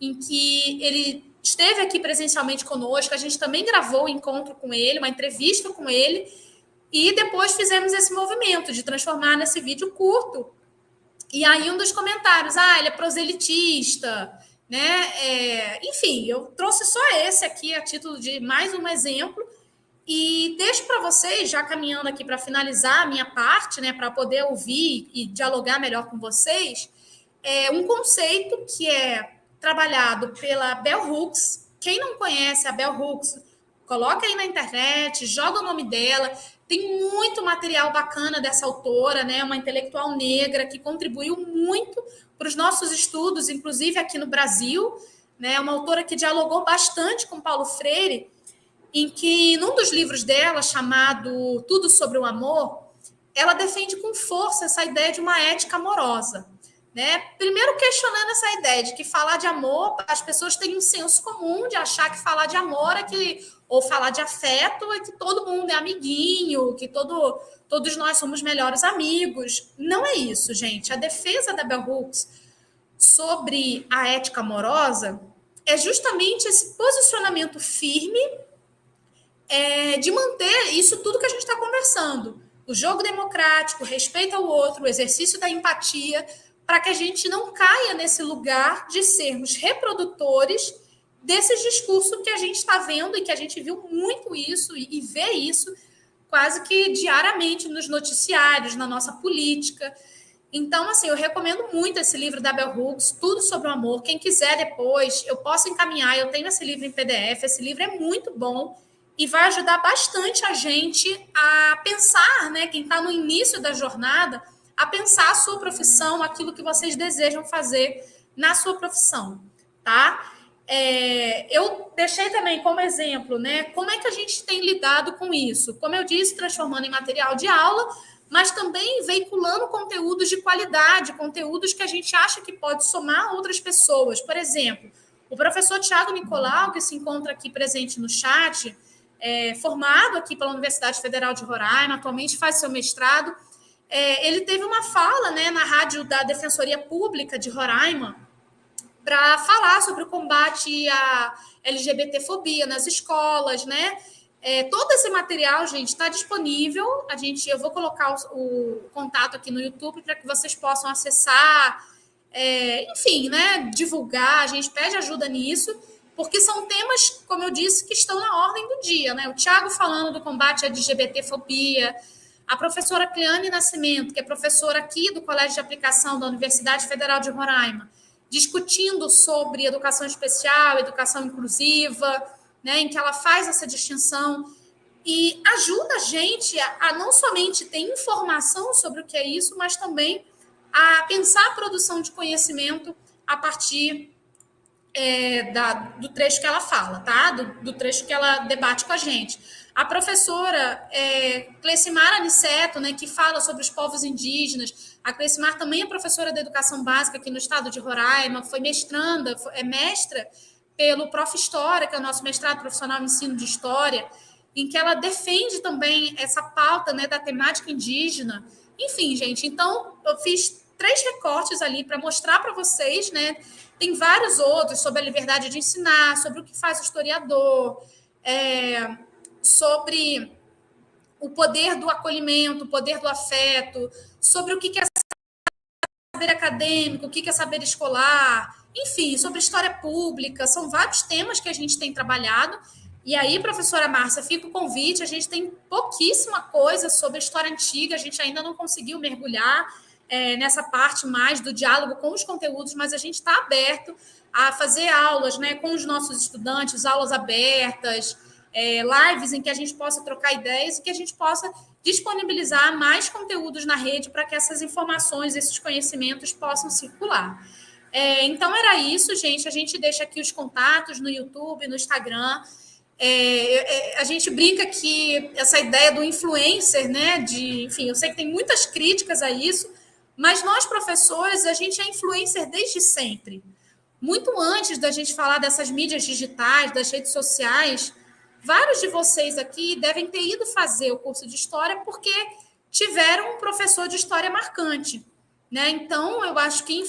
em que ele esteve aqui presencialmente conosco, a gente também gravou um encontro com ele, uma entrevista com ele, e depois fizemos esse movimento de transformar nesse vídeo curto. E aí um dos comentários, ele é proselitista, né? Enfim, eu trouxe só esse aqui a título de mais um exemplo, e deixo para vocês, já caminhando aqui para finalizar a minha parte, né, para poder ouvir e dialogar melhor com vocês, um conceito que é trabalhado pela Bell Hooks. Quem não conhece a Bell Hooks, coloca aí na internet, joga o nome dela. Tem muito material bacana dessa autora, né? Uma intelectual negra que contribuiu muito para os nossos estudos, inclusive aqui no Brasil. Né? Uma autora que dialogou bastante com Paulo Freire, em que, num dos livros dela, chamado Tudo sobre o Amor, ela defende com força essa ideia de uma ética amorosa. Né? Primeiro questionando essa ideia de que falar de amor, as pessoas têm um senso comum de achar que falar de amor ou falar de afeto é que todo mundo é amiguinho, que todos nós somos melhores amigos. Não é isso, gente. A defesa da Bell Hooks sobre a ética amorosa é justamente esse posicionamento firme de manter isso tudo que a gente está conversando. O jogo democrático, o respeito ao outro, o exercício da empatia, para que a gente não caia nesse lugar de sermos reprodutores desses discursos que a gente está vendo e que a gente viu muito isso e vê isso quase que diariamente nos noticiários, na nossa política. Então, assim, eu recomendo muito esse livro da Bell Hooks, Tudo sobre o Amor. Quem quiser depois, eu posso encaminhar, eu tenho esse livro em PDF, esse livro é muito bom e vai ajudar bastante a gente a pensar, né, quem está no início da jornada, a pensar a sua profissão, aquilo que vocês desejam fazer na sua profissão, tá? Eu deixei também como exemplo, né? Como é que a gente tem lidado com isso? Como eu disse, transformando em material de aula, mas também veiculando conteúdos de qualidade, conteúdos que a gente acha que pode somar a outras pessoas. Por exemplo, o professor Tiago Nicolau, que se encontra aqui presente no chat, formado aqui pela Universidade Federal de Roraima, atualmente faz seu mestrado, ele teve uma fala, né, na rádio da Defensoria Pública de Roraima, para falar sobre o combate à LGBTfobia nas escolas, né? Todo esse material, gente, está disponível. Eu vou colocar o contato aqui no YouTube para que vocês possam acessar, enfim, né? Divulgar. A gente pede ajuda nisso, porque são temas, como eu disse, que estão na ordem do dia, né? O Tiago falando do combate à LGBTfobia, a professora Cleane Nascimento, que é professora aqui do Colégio de Aplicação da Universidade Federal de Roraima, discutindo sobre educação especial, educação inclusiva, né, em que ela faz essa distinção e ajuda a gente a não somente ter informação sobre o que é isso, mas também a pensar a produção de conhecimento a partir do trecho que ela fala, tá? Do trecho que ela debate com a gente. A professora Clecimar Aniceto, né, que fala sobre os povos indígenas. A Clecimar também é professora de educação básica aqui no estado de Roraima, foi mestranda, é mestra pelo Prof. História, que é o nosso mestrado profissional em ensino de História, em que ela defende também essa pauta, né, da temática indígena. Enfim, gente, então eu fiz 3 recortes ali para mostrar para vocês, né? Tem vários outros sobre a liberdade de ensinar, sobre o que faz o historiador, sobre o poder do acolhimento, o poder do afeto, sobre o que é saber acadêmico, o que é saber escolar, enfim, sobre história pública. São vários temas que a gente tem trabalhado. E aí, professora Márcia, fica o convite. A gente tem pouquíssima coisa sobre a história antiga, a gente ainda não conseguiu mergulhar nessa parte mais do diálogo com os conteúdos, mas a gente está aberto a fazer aulas, né, com os nossos estudantes, aulas abertas, lives em que a gente possa trocar ideias e que a gente possa disponibilizar mais conteúdos na rede para que essas informações, esses conhecimentos possam circular. Então, era isso, gente. A gente deixa aqui os contatos no YouTube, no Instagram. A gente brinca que essa ideia do influencer, né? Enfim, eu sei que tem muitas críticas a isso, mas nós, professores, a gente é influencer desde sempre. Muito antes da gente falar dessas mídias digitais, das redes sociais, vários de vocês aqui devem ter ido fazer o curso de História porque tiveram um professor de História marcante, né? Então, eu acho que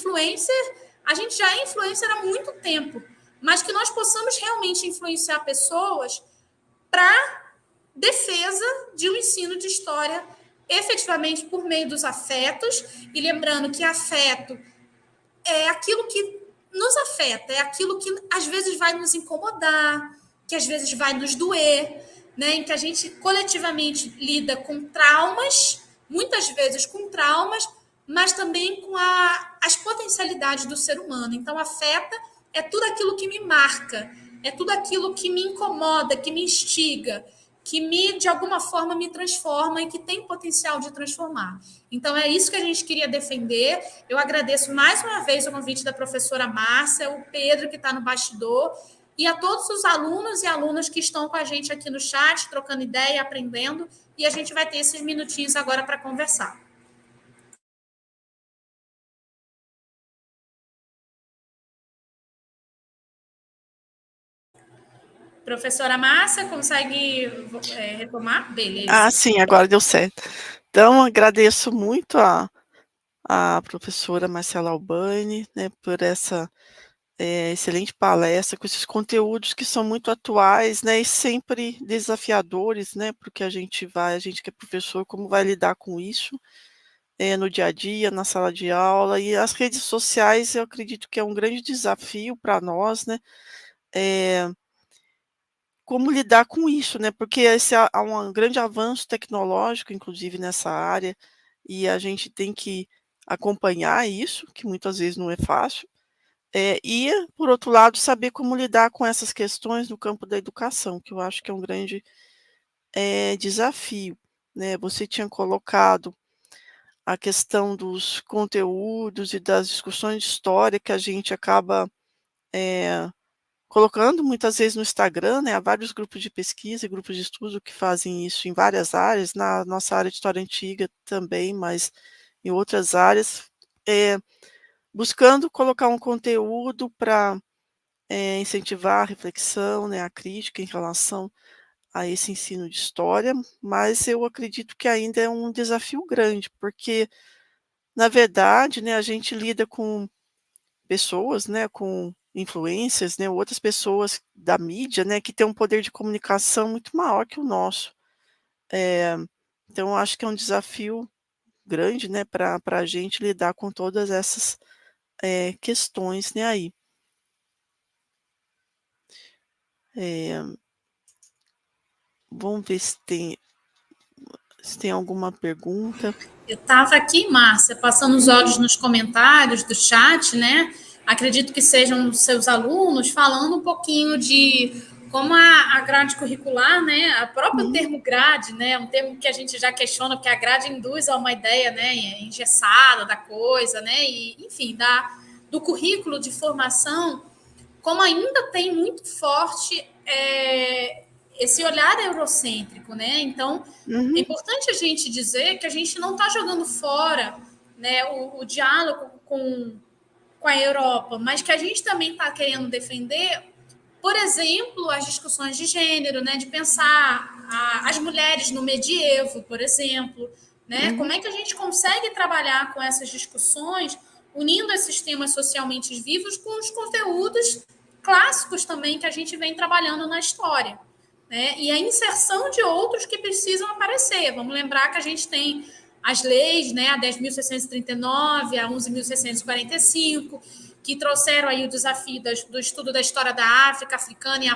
a gente já é influencer há muito tempo, mas que nós possamos realmente influenciar pessoas para defesa de um ensino de História efetivamente por meio dos afetos, e lembrando que afeto é aquilo que nos afeta, é aquilo que às vezes vai nos incomodar, que às vezes vai nos doer, né? Em que a gente coletivamente lida com traumas, muitas vezes com traumas, mas também com as potencialidades do ser humano. Então, afeta é tudo aquilo que me marca, é tudo aquilo que me incomoda, que me instiga, que de alguma forma me transforma e que tem potencial de transformar. Então, é isso que a gente queria defender. Eu agradeço mais uma vez o convite da professora Márcia, o Pedro, que está no bastidor, e a todos os alunos e alunas que estão com a gente aqui no chat, trocando ideia, aprendendo, e a gente vai ter esses minutinhos agora para conversar. Professora Márcia, consegue retomar? Beleza. Sim, agora deu certo. Então, agradeço muito a professora Marcela Albani, né, por essa excelente palestra, com esses conteúdos que são muito atuais, né, e sempre desafiadores, né, porque a gente que é professor, como vai lidar com isso no dia a dia, na sala de aula, e as redes sociais eu acredito que é um grande desafio para nós, né, como lidar com isso, né, porque há um grande avanço tecnológico, inclusive nessa área, e a gente tem que acompanhar isso, que muitas vezes não é fácil, e, por outro lado, saber como lidar com essas questões no campo da educação, que eu acho que é um grande desafio, né. Você tinha colocado a questão dos conteúdos e das discussões de história que a gente acaba colocando muitas vezes no Instagram, né? Há vários grupos de pesquisa e grupos de estudo que fazem isso em várias áreas, na nossa área de história antiga também, mas em outras áreas, buscando colocar um conteúdo para incentivar a reflexão, né, a crítica em relação a esse ensino de história, mas eu acredito que ainda é um desafio grande, porque, na verdade, né, a gente lida com pessoas, né, com influências, né, outras pessoas da mídia, né, que têm um poder de comunicação muito maior que o nosso. Eh, então eu acho que é um desafio grande, né, para a gente lidar com todas essas, questões, né, aí. Eh, vamos ver se tem alguma pergunta. Eu estava aqui, Márcia, passando os olhos nos comentários do chat, né? Acredito que sejam seus alunos falando um pouquinho de como a grade curricular, né? O próprio Uhum, termo grade, né? Um termo que a gente já questiona, porque a grade induz a uma ideia, né? Engessada da coisa, né? E, enfim, do currículo de formação, como ainda tem muito forte esse olhar eurocêntrico, né? Então, é uhum, importante a gente dizer que a gente não está jogando fora, né, o diálogo com a Europa, mas que a gente também está querendo defender, por exemplo, as discussões de gênero, né, de pensar as mulheres no medievo, por exemplo, né? Como uhum. é que a gente consegue trabalhar com essas discussões, unindo esses temas socialmente vivos com os conteúdos clássicos também que a gente vem trabalhando na história, né? E a inserção de outros que precisam aparecer. Vamos lembrar que a gente tem as leis, né, a 10.639, a 11.645, que trouxeram aí o desafio do estudo da história da África, africana,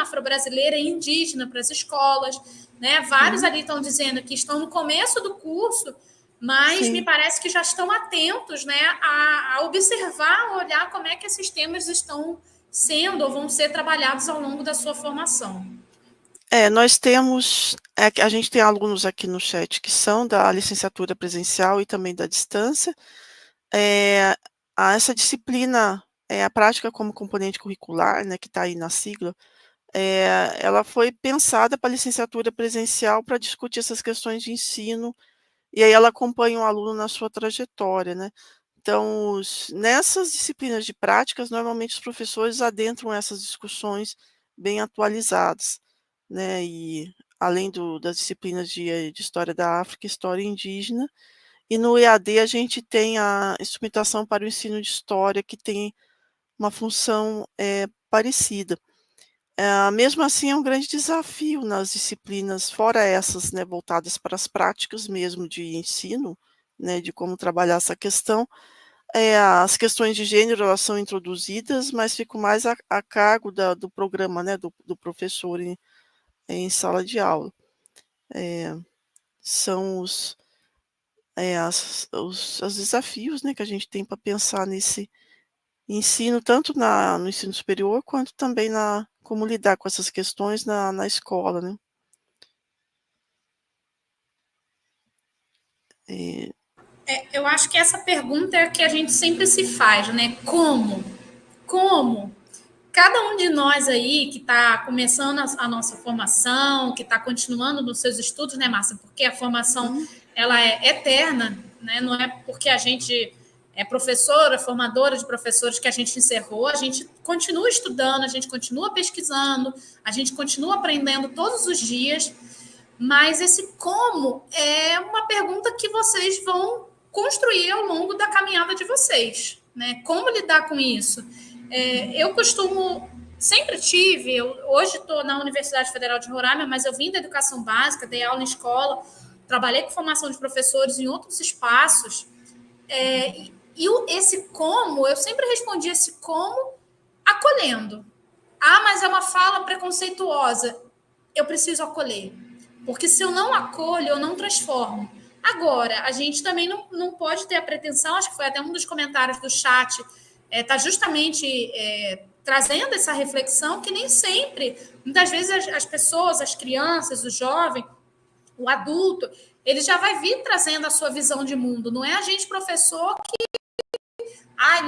afro-brasileira e indígena para as escolas. Né? Vários Uhum. ali estão dizendo que estão no começo do curso, mas me Sim. parece que já estão atentos, né, a observar, a olhar como é que esses temas estão sendo ou vão ser trabalhados ao longo da sua formação. Nós temos que a gente tem alunos aqui no chat que são da licenciatura presencial e também da distância. Eh, essa disciplina, a prática como componente curricular, né, que está aí na sigla, ela foi pensada para a licenciatura presencial para discutir essas questões de ensino, e aí ela acompanha o aluno na sua trajetória, né. Então nessas disciplinas de práticas, normalmente os professores adentram essas discussões bem atualizadas, né, e além das disciplinas de história da África e história indígena, e no EAD a gente tem a instrumentação para o ensino de história que tem uma função, parecida. Mesmo assim é um grande desafio nas disciplinas, fora essas, né, voltadas para as práticas mesmo de ensino, né, de como trabalhar essa questão, as questões de gênero elas são introduzidas, mas ficam mais a cargo do programa, né, do professor em sala de aula. Eh, são os desafios, né, que a gente tem para pensar nesse ensino, tanto no ensino superior, quanto também como lidar com essas questões na escola, né. Eh Eu acho que essa pergunta é a que a gente sempre se faz, né? Como? Como? Cada um de nós aí que está começando a nossa formação, que está continuando nos seus estudos, né, Márcia? Porque a formação uhum, ela é eterna, né? Não é porque a gente é professora, formadora de professores que a gente encerrou, a gente continua estudando, a gente continua pesquisando, a gente continua aprendendo todos os dias, mas esse como é uma pergunta que vocês vão construir ao longo da caminhada de vocês, né? Como lidar com isso? Eu costumo, sempre tive, hoje estou na Universidade Federal de Roraima, mas eu vim da educação básica, dei aula em escola, trabalhei com formação de professores em outros espaços, esse como, eu sempre respondi esse como acolhendo. Ah, mas é uma fala preconceituosa. Eu preciso acolher. Porque se eu não acolho, eu não transformo. Agora, a gente também não pode ter a pretensão, acho que foi até um dos comentários do chat, está justamente trazendo essa reflexão que nem sempre, muitas vezes as pessoas, as crianças, o jovem, o adulto, ele já vai vir trazendo a sua visão de mundo. Não é a gente, professor, que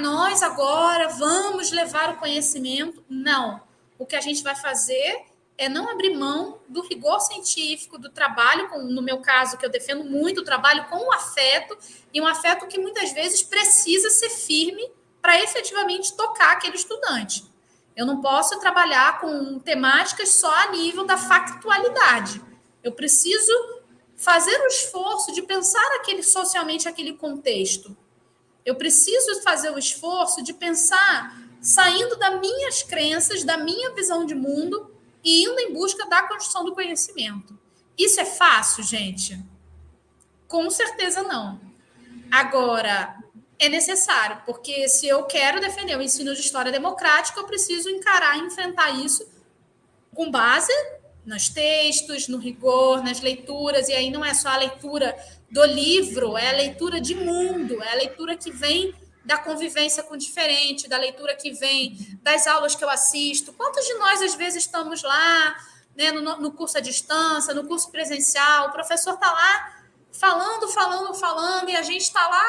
nós agora vamos levar o conhecimento. Não. O que a gente vai fazer é não abrir mão do rigor científico, do trabalho, no meu caso, que eu defendo muito, o trabalho com o afeto, e um afeto que muitas vezes precisa ser firme para efetivamente tocar aquele estudante. Eu não posso trabalhar com temáticas só a nível da factualidade. Eu preciso fazer o esforço de pensar socialmente aquele contexto. Eu preciso fazer o esforço de pensar saindo das minhas crenças, da minha visão de mundo e indo em busca da construção do conhecimento. Isso é fácil, gente? Com certeza não. Agora, é necessário, porque se eu quero defender o ensino de história democrática, eu preciso encarar e enfrentar isso com base nos textos, no rigor, nas leituras, e aí não é só a leitura do livro, é a leitura de mundo, é a leitura que vem da convivência com o diferente, da leitura que vem das aulas que eu assisto. Quantos de nós, às vezes, estamos lá, né, no curso à distância, no curso presencial, o professor está lá falando, e a gente está lá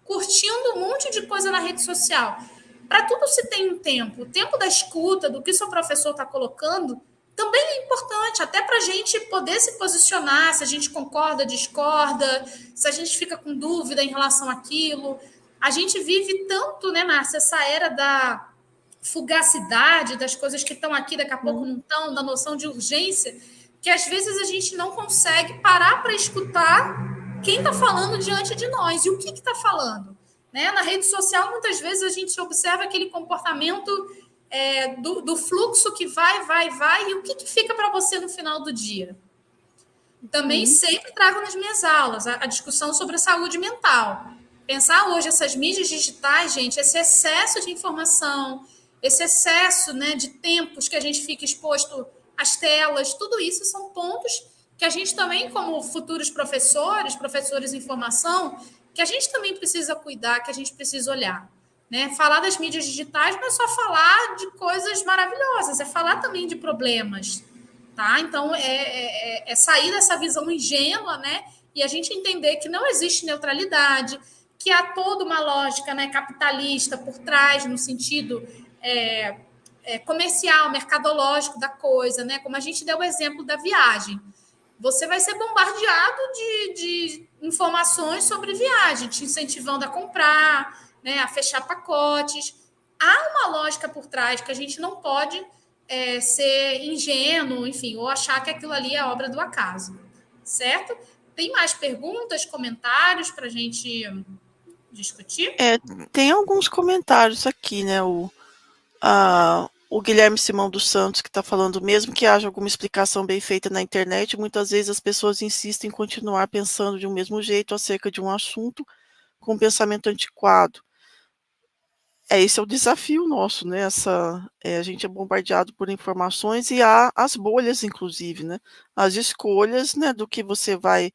curtindo um monte de coisa na rede social. Para tudo se tem um tempo. O tempo da escuta, do que o seu professor está colocando, também é importante, até para a gente poder se posicionar, se a gente concorda, discorda, se a gente fica com dúvida em relação àquilo. A gente vive tanto, né, Márcia, essa era da fugacidade, das coisas que estão aqui, daqui a pouco não estão, da noção de urgência, que às vezes a gente não consegue parar para escutar quem está falando diante de nós e o que está falando. Né? Na rede social, muitas vezes a gente observa aquele comportamento do fluxo que vai, e o que fica para você no final do dia. Também sempre trago nas minhas aulas a discussão sobre a saúde mental. Pensar hoje essas mídias digitais, gente, esse excesso de informação, esse excesso, né, de tempos que a gente fica exposto às telas, tudo isso são pontos que a gente também, como futuros professores em formação, que a gente também precisa cuidar, que a gente precisa olhar. Né? Falar das mídias digitais não é só falar de coisas maravilhosas, é falar também de problemas. Tá? Então, é sair dessa visão ingênua, né? E a gente entender que não existe neutralidade, que há toda uma lógica, né, capitalista por trás, no sentido comercial, mercadológico da coisa, né? Como a gente deu o exemplo da viagem. Você vai ser bombardeado de informações sobre viagem, te incentivando a comprar, né, a fechar pacotes. Há uma lógica por trás que a gente não pode ser ingênuo, enfim, ou achar que aquilo ali é obra do acaso, certo? Tem mais perguntas, comentários para a gente discutir? Tem alguns comentários aqui, né? O Guilherme Simão dos Santos, que está falando, mesmo que haja alguma explicação bem feita na internet, muitas vezes as pessoas insistem em continuar pensando de um mesmo jeito acerca de um assunto com um pensamento antiquado. Esse é o desafio nosso, né? A gente é bombardeado por informações e há as bolhas, inclusive, né? As escolhas, né, do que você vai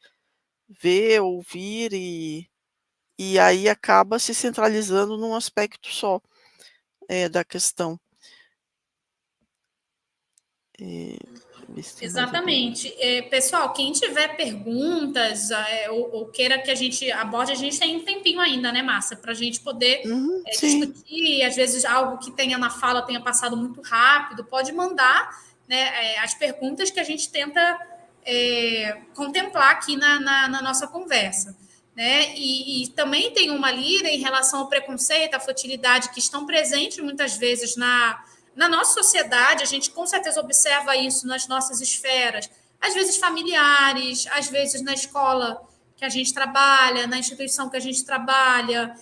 ver, ouvir, e aí acaba se centralizando num aspecto só da questão. Exatamente. Pessoal, quem tiver perguntas ou queira que a gente aborde, a gente tem um tempinho ainda, né, Márcia, para a gente poder discutir, às vezes algo que tenha na fala tenha passado muito rápido, pode mandar, né, as perguntas que a gente tenta contemplar aqui na nossa conversa. Né? E também tem uma lida em relação ao preconceito, à futilidade, que estão presentes muitas vezes na nossa sociedade. A gente com certeza observa isso nas nossas esferas, às vezes familiares, às vezes na escola que a gente trabalha, na instituição que a gente trabalha,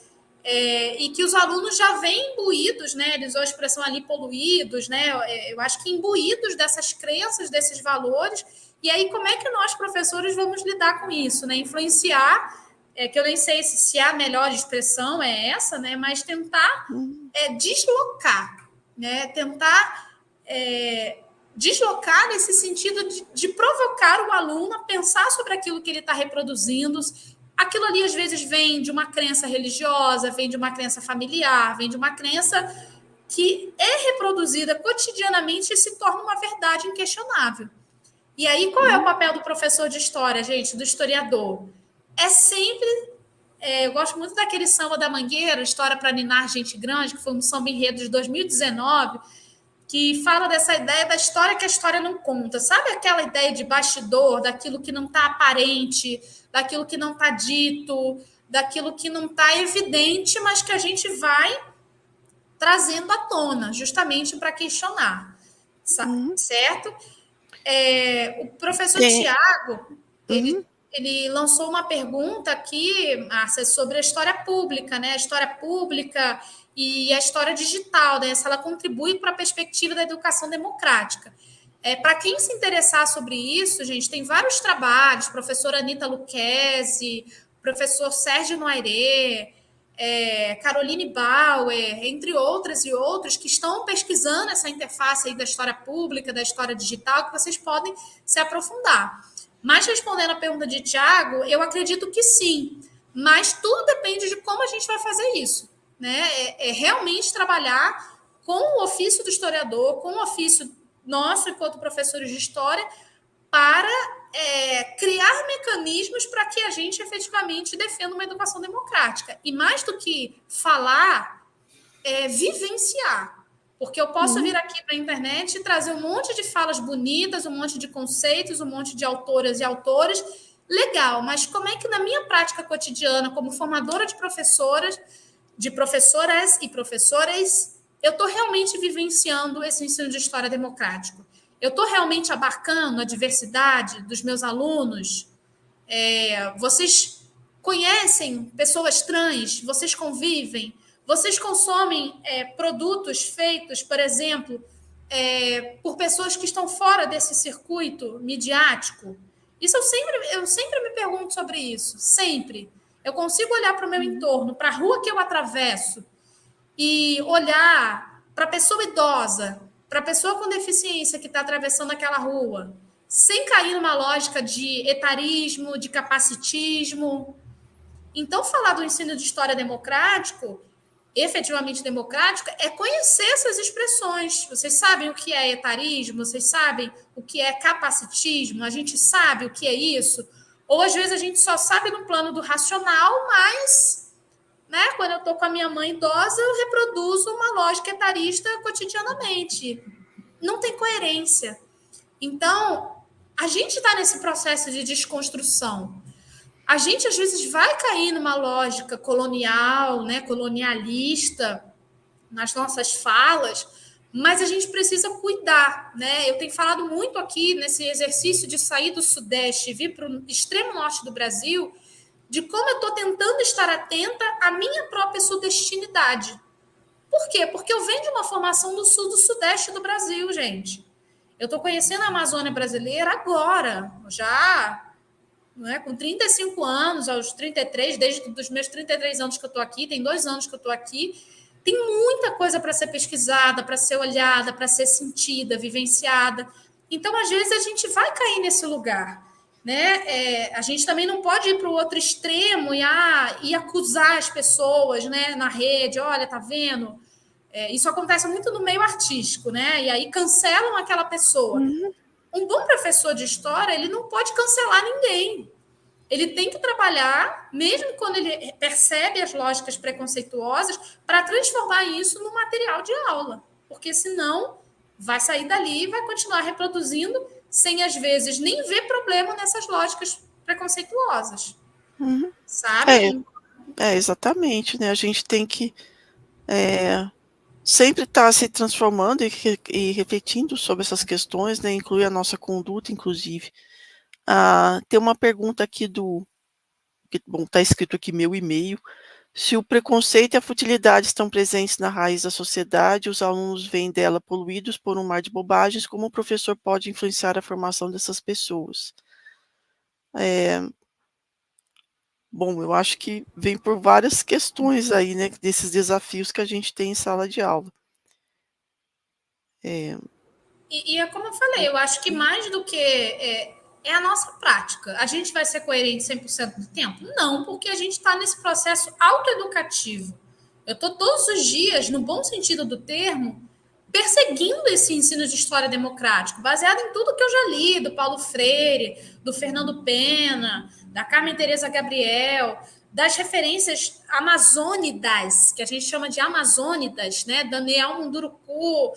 e que os alunos já vêm imbuídos, né? Eles usam a expressão ali poluídos, né? Eu acho que imbuídos dessas crenças, desses valores. E aí, como é que nós, professores, vamos lidar com isso, né? Influenciar, que eu nem sei se a melhor expressão é essa, né? Mas tentar deslocar, né? Tentar deslocar nesse sentido de provocar o aluno a pensar sobre aquilo que ele está reproduzindo. Aquilo ali, às vezes, vem de uma crença religiosa, vem de uma crença familiar, vem de uma crença que é reproduzida cotidianamente e se torna uma verdade inquestionável. E aí, qual é o papel do professor de história, gente, do historiador? É sempre... eu gosto muito daquele samba da Mangueira, História para Ninar Gente Grande, que foi um samba enredo de 2019, que fala dessa ideia da história que a história não conta. Sabe aquela ideia de bastidor, daquilo que não está aparente, daquilo que não está dito, daquilo que não está evidente, mas que a gente vai trazendo à tona, justamente para questionar, certo? O professor Tiago, Uhum. ele lançou uma pergunta aqui, Márcia, sobre a história pública, né? A história pública e a história digital, né? Se ela contribui para a perspectiva da educação democrática. Para quem se interessar sobre isso, gente, tem vários trabalhos, professora Anita Lucchesi, professor Sérgio Noiré, Caroline Bauer, entre outras e outros, que estão pesquisando essa interface aí da história pública, da história digital, que vocês podem se aprofundar. Mas respondendo a pergunta de Tiago, eu acredito que sim, mas tudo depende de como a gente vai fazer isso, né? Realmente trabalhar com o ofício do historiador, com o ofício nosso enquanto professores de história, para criar mecanismos para que a gente efetivamente defenda uma educação democrática. E mais do que falar, vivenciar. Porque eu posso vir aqui para a internet e trazer um monte de falas bonitas, um monte de conceitos, um monte de autoras e autores. Legal, mas como é que na minha prática cotidiana, como formadora de professoras e professores, eu estou realmente vivenciando esse ensino de história democrático? Eu estou realmente abarcando a diversidade dos meus alunos? Vocês conhecem pessoas trans? Vocês convivem? Vocês consomem produtos feitos, por exemplo, por pessoas que estão fora desse circuito midiático? Isso eu sempre me pergunto sobre isso, sempre. Eu consigo olhar para o meu entorno, para a rua que eu atravesso, e olhar para a pessoa idosa, para a pessoa com deficiência que está atravessando aquela rua, sem cair numa lógica de etarismo, de capacitismo. Então, falar do ensino de história democrático, efetivamente democrático, é conhecer essas expressões. Vocês sabem o que é etarismo? Vocês sabem o que é capacitismo? A gente sabe o que é isso? Ou, às vezes, a gente só sabe no plano do racional, mas, né, quando eu estou com a minha mãe idosa, eu reproduzo uma lógica etarista cotidianamente. Não tem coerência. Então, a gente está nesse processo de desconstrução. A gente, às vezes, vai cair numa lógica colonial, né, colonialista, nas nossas falas, mas a gente precisa cuidar, né? Eu tenho falado muito aqui nesse exercício de sair do Sudeste e vir para o extremo norte do Brasil, de como eu estou tentando estar atenta à minha própria sudestinidade. Por quê? Porque eu venho de uma formação do sul do Sudeste do Brasil, gente. Eu estou conhecendo a Amazônia brasileira agora, já, né, com 35 anos, aos 33, desde os meus 33 anos que eu estou aqui, tem 2 anos que eu estou aqui. Tem muita coisa para ser pesquisada, para ser olhada, para ser sentida, vivenciada. Então, às vezes, a gente vai cair nesse lugar. Né? A gente também não pode ir para o outro extremo e acusar as pessoas, né, na rede. Olha, tá vendo? Isso acontece muito no meio artístico, né? E aí cancelam aquela pessoa. Um bom professor de história, ele não pode cancelar ninguém. Ele tem que trabalhar, mesmo quando ele percebe as lógicas preconceituosas, para transformar isso no material de aula. Porque senão vai sair dali e vai continuar reproduzindo sem, às vezes, nem ver problema nessas lógicas preconceituosas. Sabe? Exatamente, né? A gente tem que sempre estar se transformando e refletindo sobre essas questões, né? Inclui a nossa conduta, inclusive. Tem uma pergunta aqui bom, está escrito aqui meu e-mail. Se o preconceito e a futilidade estão presentes na raiz da sociedade, os alunos vêm dela poluídos por um mar de bobagens, como o professor pode influenciar a formação dessas pessoas? Bom, eu acho que vem por várias questões aí, né, desses desafios que a gente tem em sala de aula. E é como eu falei, eu acho que mais do que é a nossa prática. A gente vai ser coerente 100% do tempo? Não, porque a gente está nesse processo autoeducativo. Eu estou todos os dias, no bom sentido do termo, perseguindo esse ensino de história democrático, baseado em tudo que eu já li, do Paulo Freire, do Fernando Pena, da Carmen Teresa Gabriel, das referências amazônidas, que a gente chama de amazônidas, né? Daniel Munduruku,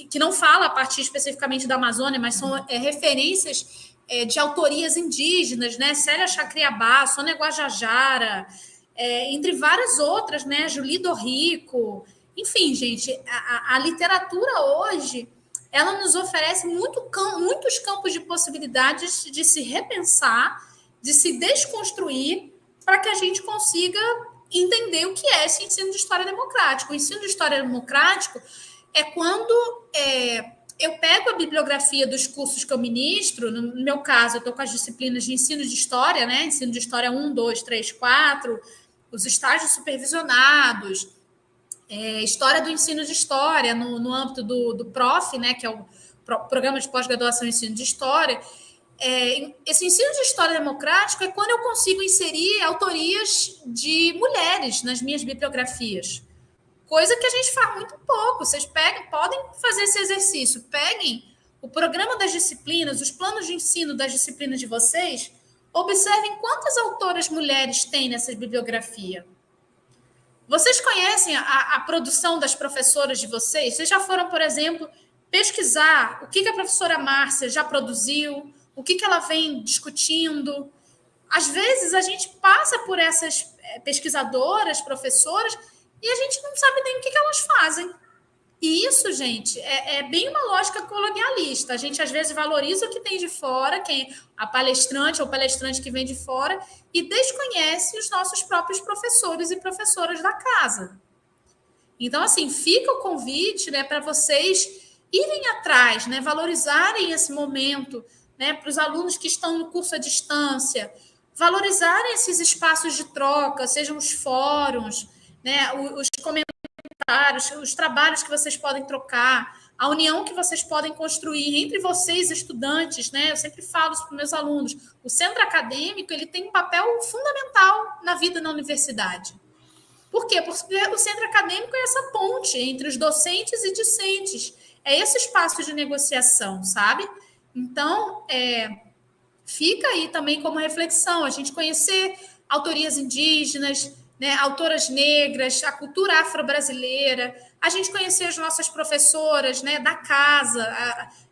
que não fala a partir especificamente da Amazônia, mas são referências de autorias indígenas, né? Célia Chacriabá, Sônia Guajajara, entre várias outras, né? Julie Dorrico. Enfim, gente, a literatura hoje, ela nos oferece muitos campos de possibilidades de se repensar, de se desconstruir, para que a gente consiga entender o que é esse ensino de história democrática. O ensino de história democrático é quando eu pego a bibliografia dos cursos que eu ministro, no meu caso, eu estou com as disciplinas de ensino de história, né? Ensino de história 1, 2, 3, 4, os estágios supervisionados, história do ensino de história, no âmbito do PROF, né? Que é o Programa de Pós-Graduação em Ensino de História. Esse ensino de história democrática é quando eu consigo inserir autorias de mulheres nas minhas bibliografias. Coisa que a gente faz muito pouco. Vocês podem fazer esse exercício. Peguem o programa das disciplinas, os planos de ensino das disciplinas de vocês, observem quantas autoras mulheres tem nessa bibliografia. Vocês conhecem a produção das professoras de vocês? Vocês já foram, por exemplo, pesquisar o que a professora Márcia já produziu, o que ela vem discutindo? Às vezes, a gente passa por essas pesquisadoras, professoras, e a gente não sabe nem o que elas fazem. E isso, gente, é bem uma lógica colonialista. A gente, às vezes, valoriza o que tem de fora, quem a palestrante ou palestrante que vem de fora, e desconhece os nossos próprios professores e professoras da casa. Então, assim, fica o convite, né, para vocês irem atrás, né, valorizarem esse momento, né, para os alunos que estão no curso à distância, valorizarem esses espaços de troca, sejam os fóruns, né, os comentários, os trabalhos que vocês podem trocar, a união que vocês podem construir entre vocês, estudantes, né? Eu sempre falo isso para os meus alunos. O centro acadêmico, ele tem um papel fundamental na vida na universidade. Por quê? Porque o centro acadêmico é essa ponte entre os docentes e discentes. É esse espaço de negociação, sabe? Então, fica aí também como reflexão, a gente conhecer autorias indígenas, né, autoras negras, a cultura afro-brasileira, a gente conhecer as nossas professoras, né, da casa,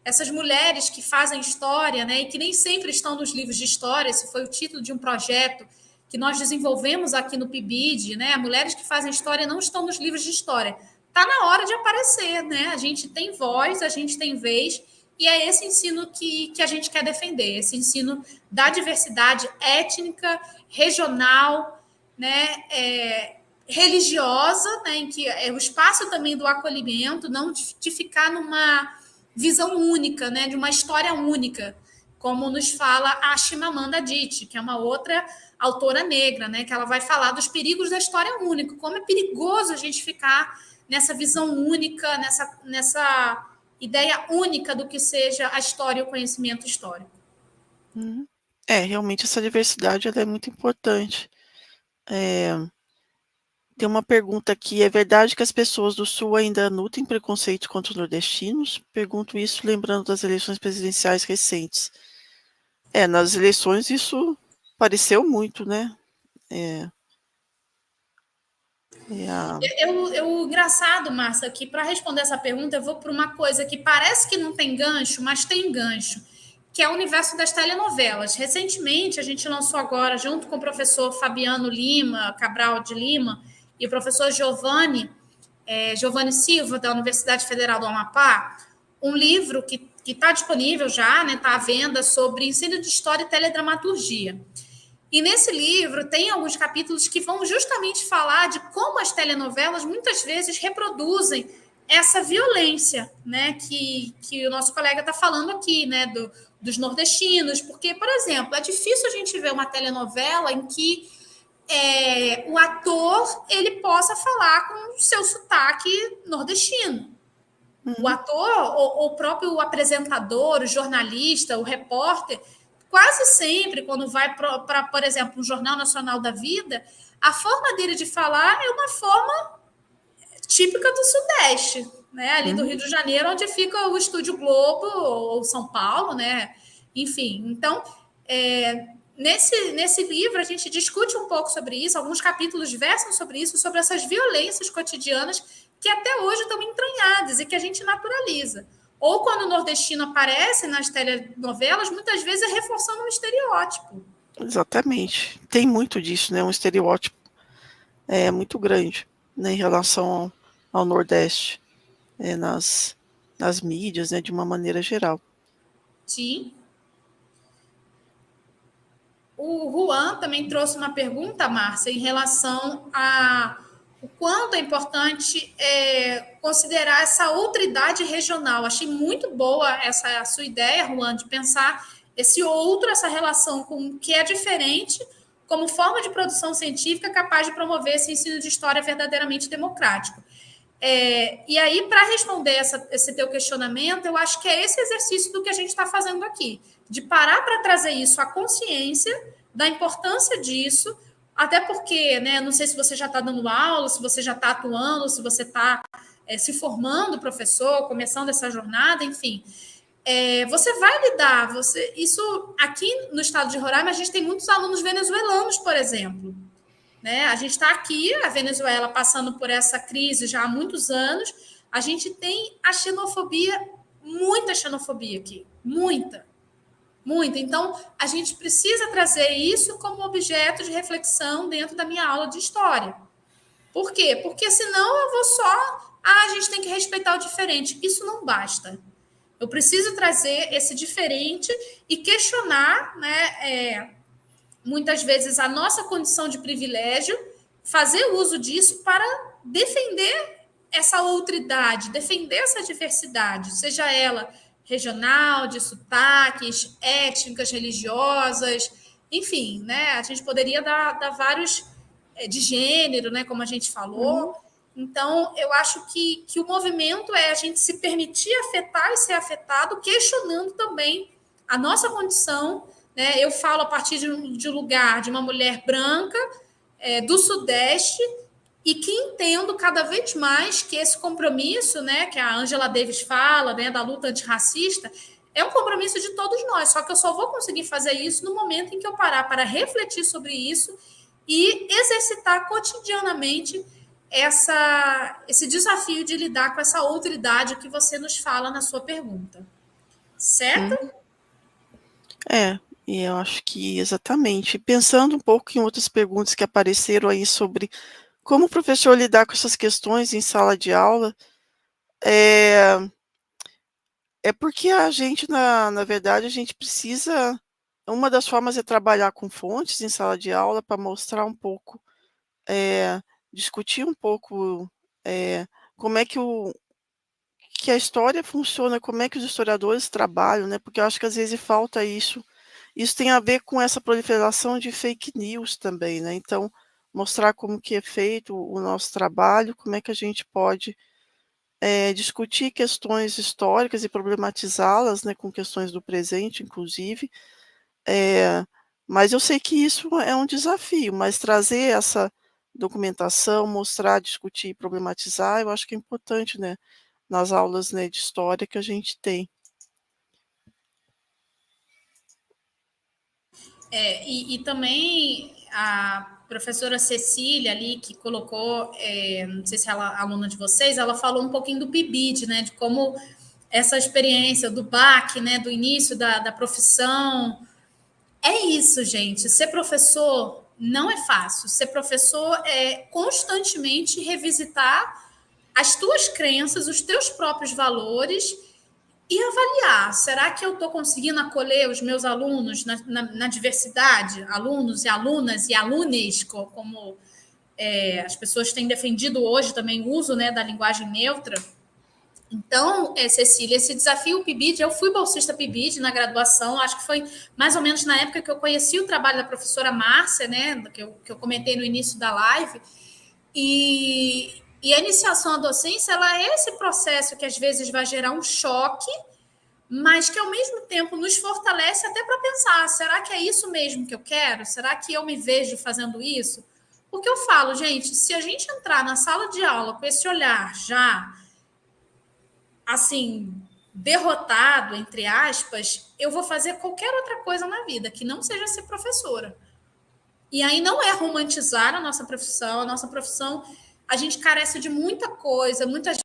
essas mulheres que fazem história, né, e que nem sempre estão nos livros de história. Esse foi o título de um projeto que nós desenvolvemos aqui no PIBID, né? Mulheres que fazem história não estão nos livros de história. Está na hora de aparecer, né? A gente tem voz, a gente tem vez, e é esse ensino que a gente quer defender, esse ensino da diversidade étnica, regional, né? Religiosa, né? Em que é o espaço também do acolhimento, não de ficar numa visão única, né? De uma história única, como nos fala a Chimamanda Adichie, que é uma outra autora negra, né? Que ela vai falar dos perigos da história única, como é perigoso a gente ficar nessa visão única, nessa ideia única do que seja a história e o conhecimento histórico. Realmente essa diversidade ela é muito importante. Tem uma pergunta aqui: é verdade que as pessoas do Sul ainda nutrem preconceito contra os nordestinos? Pergunto isso lembrando das eleições presidenciais recentes. Nas eleições isso pareceu muito, né? O engraçado, Márcia, que para responder essa pergunta eu vou para uma coisa que parece que não tem gancho, mas tem gancho, que é o universo das telenovelas. Recentemente, a gente lançou agora, junto com o professor Fabiano Lima, Cabral de Lima, e o professor Giovanni Silva, da Universidade Federal do Amapá, um livro que está disponível já, né, está à venda, sobre ensino de história e teledramaturgia. E nesse livro tem alguns capítulos que vão justamente falar de como as telenovelas muitas vezes reproduzem essa violência, né, que o nosso colega está falando aqui, né, dos nordestinos, porque, por exemplo, é difícil a gente ver uma telenovela em que o ator ele possa falar com o seu sotaque nordestino. O ator, ou o próprio apresentador, o jornalista, o repórter, quase sempre, quando vai para, por exemplo, o Jornal Nacional da Vida, a forma dele de falar é uma forma típica do Sudeste. né, ali do Rio de Janeiro, onde fica o Estúdio Globo, ou São Paulo, né? Enfim, então, nesse livro a gente discute um pouco sobre isso, alguns capítulos versam sobre isso, sobre essas violências cotidianas que até hoje estão entranhadas e que a gente naturaliza. Ou quando o nordestino aparece nas telenovelas, muitas vezes é reforçando um estereótipo. Exatamente. Tem muito disso, né? Um estereótipo muito grande, né, em relação ao Nordeste, nas mídias, né, de uma maneira geral. Sim. O Juan também trouxe uma pergunta, Márcia, em relação a o quanto é importante considerar essa outridade regional. Achei muito boa essa sua ideia, Juan, de pensar esse outro, essa relação com o que é diferente, como forma de produção científica capaz de promover esse ensino de história verdadeiramente democrático. E aí, para responder esse teu questionamento, eu acho que é esse exercício do que a gente está fazendo aqui, de parar para trazer isso à consciência da importância disso, até porque, né, não sei se você já está dando aula, se você já está atuando, se você está se formando professor, começando essa jornada, enfim. Você vai lidar, isso aqui no estado de Roraima, a gente tem muitos alunos venezuelanos, por exemplo. Né? A gente está aqui, a Venezuela passando por essa crise já há muitos anos. A gente tem a xenofobia, muita xenofobia aqui, muita, muita. Então, a gente precisa trazer isso como objeto de reflexão dentro da minha aula de história. Por quê? Porque senão eu vou só, a gente tem que respeitar o diferente. Isso não basta. Eu preciso trazer esse diferente e questionar, né, muitas vezes a nossa condição de privilégio, fazer uso disso para defender essa outridade, defender essa diversidade, seja ela regional, de sotaques, étnicas, religiosas, enfim, né? A gente poderia dar vários de gênero, né? Como a gente falou. Então, eu acho que o movimento é a gente se permitir afetar e ser afetado, questionando também a nossa condição, né? Eu falo a partir de um lugar de uma mulher branca do Sudeste e que entendo cada vez mais que esse compromisso, né, que a Angela Davis fala, né, da luta antirracista, é um compromisso de todos nós, só que eu só vou conseguir fazer isso no momento em que eu parar para refletir sobre isso e exercitar cotidianamente esse desafio de lidar com essa outridade que você nos fala na sua pergunta. Certo? E eu acho que exatamente. Pensando um pouco em outras perguntas que apareceram aí sobre como o professor lidar com essas questões em sala de aula, é porque a gente, na verdade, a gente precisa. Uma das formas é trabalhar com fontes em sala de aula para mostrar um pouco, discutir um pouco como é que a história funciona, como é que os historiadores trabalham, né? Porque eu acho que às vezes falta isso. Isso tem a ver com essa proliferação de fake news também, né? Então, mostrar como que é feito o nosso trabalho, como é que a gente pode discutir questões históricas e problematizá-las, né, com questões do presente, inclusive. Mas eu sei que isso é um desafio, mas trazer essa documentação, mostrar, discutir, problematizar, eu acho que é importante, né, nas aulas, né, de história que a gente tem. E também a professora Cecília ali, que colocou, não sei se ela é aluna de vocês, ela falou um pouquinho do PIBID, né, de como essa experiência do BAC, né, do início da profissão. É isso, gente. Ser professor não é fácil. Ser professor é constantemente revisitar as tuas crenças, os teus próprios valores e avaliar, será que eu estou conseguindo acolher os meus alunos na diversidade, alunos e alunas e alunes, como as pessoas têm defendido hoje também o uso, né, da linguagem neutra. Então, Cecília, esse desafio PIBID, eu fui bolsista PIBID na graduação, acho que foi mais ou menos na época que eu conheci o trabalho da professora Márcia, né, que eu comentei no início da live, e a iniciação à docência, ela é esse processo que às vezes vai gerar um choque, mas que ao mesmo tempo nos fortalece até para pensar, será que é isso mesmo que eu quero? Será que eu me vejo fazendo isso? Porque eu falo, gente, se a gente entrar na sala de aula com esse olhar já assim, derrotado, entre aspas, eu vou fazer qualquer outra coisa na vida que não seja ser professora. E aí não é romantizar a nossa profissão, a gente carece de muita coisa, muitas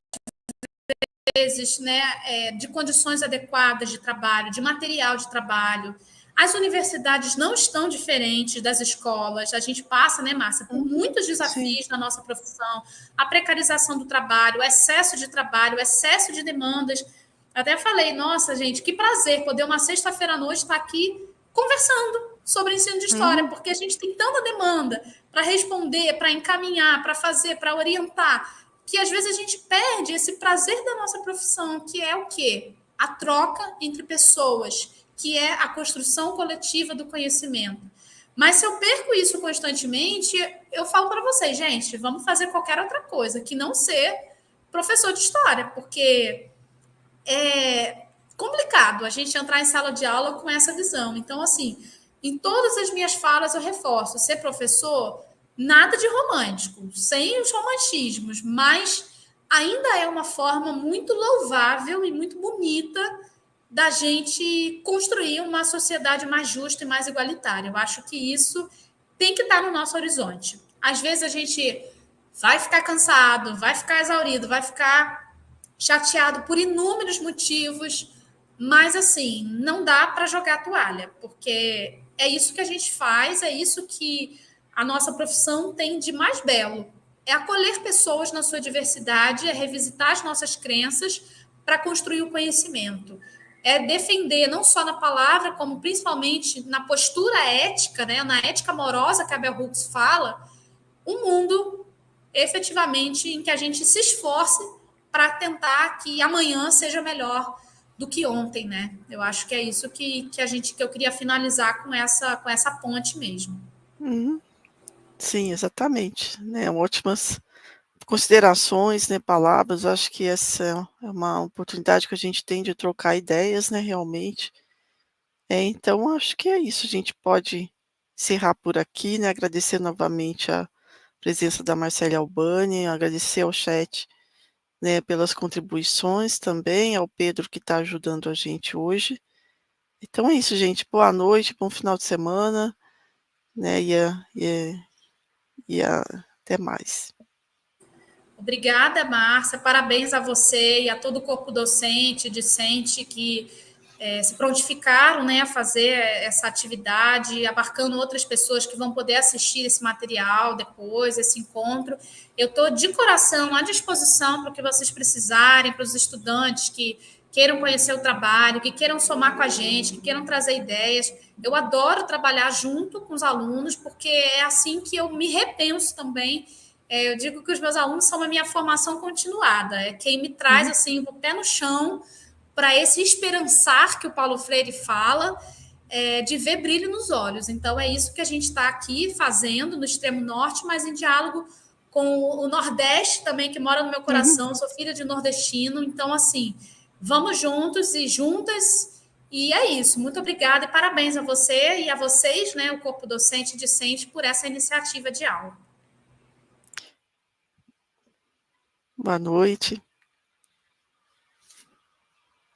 vezes, né, de condições adequadas de trabalho, de material de trabalho. As universidades não estão diferentes das escolas. A gente passa, né, Márcia, por muitos Sim. desafios na nossa profissão, a precarização do trabalho, o excesso de trabalho, o excesso de demandas. Até falei, nossa, gente, que prazer poder uma sexta-feira à noite estar aqui conversando sobre ensino de história, porque a gente tem tanta demanda para responder, para encaminhar, para fazer, para orientar, que às vezes a gente perde esse prazer da nossa profissão, que é o quê? A troca entre pessoas, que é a construção coletiva do conhecimento. Mas se eu perco isso constantemente, eu falo para vocês, gente, vamos fazer qualquer outra coisa que não ser professor de história, porque é complicado a gente entrar em sala de aula com essa visão. Então, assim, em todas as minhas falas eu reforço, ser professor, nada de romântico, sem os romantismos, mas ainda é uma forma muito louvável e muito bonita da gente construir uma sociedade mais justa e mais igualitária. Eu acho que isso tem que estar no nosso horizonte. Às vezes a gente vai ficar cansado, vai ficar exaurido, vai ficar chateado por inúmeros motivos, mas assim, não dá para jogar a toalha, porque é isso que a gente faz, é isso que a nossa profissão tem de mais belo. É acolher pessoas na sua diversidade, é revisitar as nossas crenças para construir o conhecimento. É defender, não só na palavra, como principalmente na postura ética, né, na ética amorosa que a Bell Hooks fala, um mundo efetivamente em que a gente se esforce para tentar que amanhã seja melhor do que ontem, né? Eu acho que é isso que eu queria finalizar com essa ponte mesmo. Sim, exatamente, né, ótimas considerações, né, palavras. Eu acho que essa é uma oportunidade que a gente tem de trocar ideias, né, realmente. Então acho que é isso, a gente pode encerrar por aqui, né, agradecer novamente a presença da Marcele Albani, agradecer ao chat, né, pelas contribuições também, ao Pedro que está ajudando a gente hoje. Então é isso, gente, boa noite, bom final de semana, né, até mais. Obrigada, Márcia. Parabéns a você e a todo o corpo docente, discente, que se prontificaram, né, a fazer essa atividade, abarcando outras pessoas que vão poder assistir esse material depois, esse encontro. Eu estou de coração à disposição para o que vocês precisarem, para os estudantes que queiram conhecer o trabalho, que queiram somar com a gente, que queiram trazer ideias. Eu adoro trabalhar junto com os alunos, porque é assim que eu me repenso também. Eu digo que os meus alunos são a minha formação continuada, é quem me traz assim o pé no chão para esse esperançar que o Paulo Freire fala, de ver brilho nos olhos. Então, é isso que a gente está aqui fazendo no extremo norte, mas em diálogo com o Nordeste também, que mora no meu coração. Eu sou filha de nordestino, então, assim, vamos juntos e juntas. E é isso. Muito obrigada e parabéns a você e a vocês, né, o corpo docente e discente, por essa iniciativa de aula. Boa noite.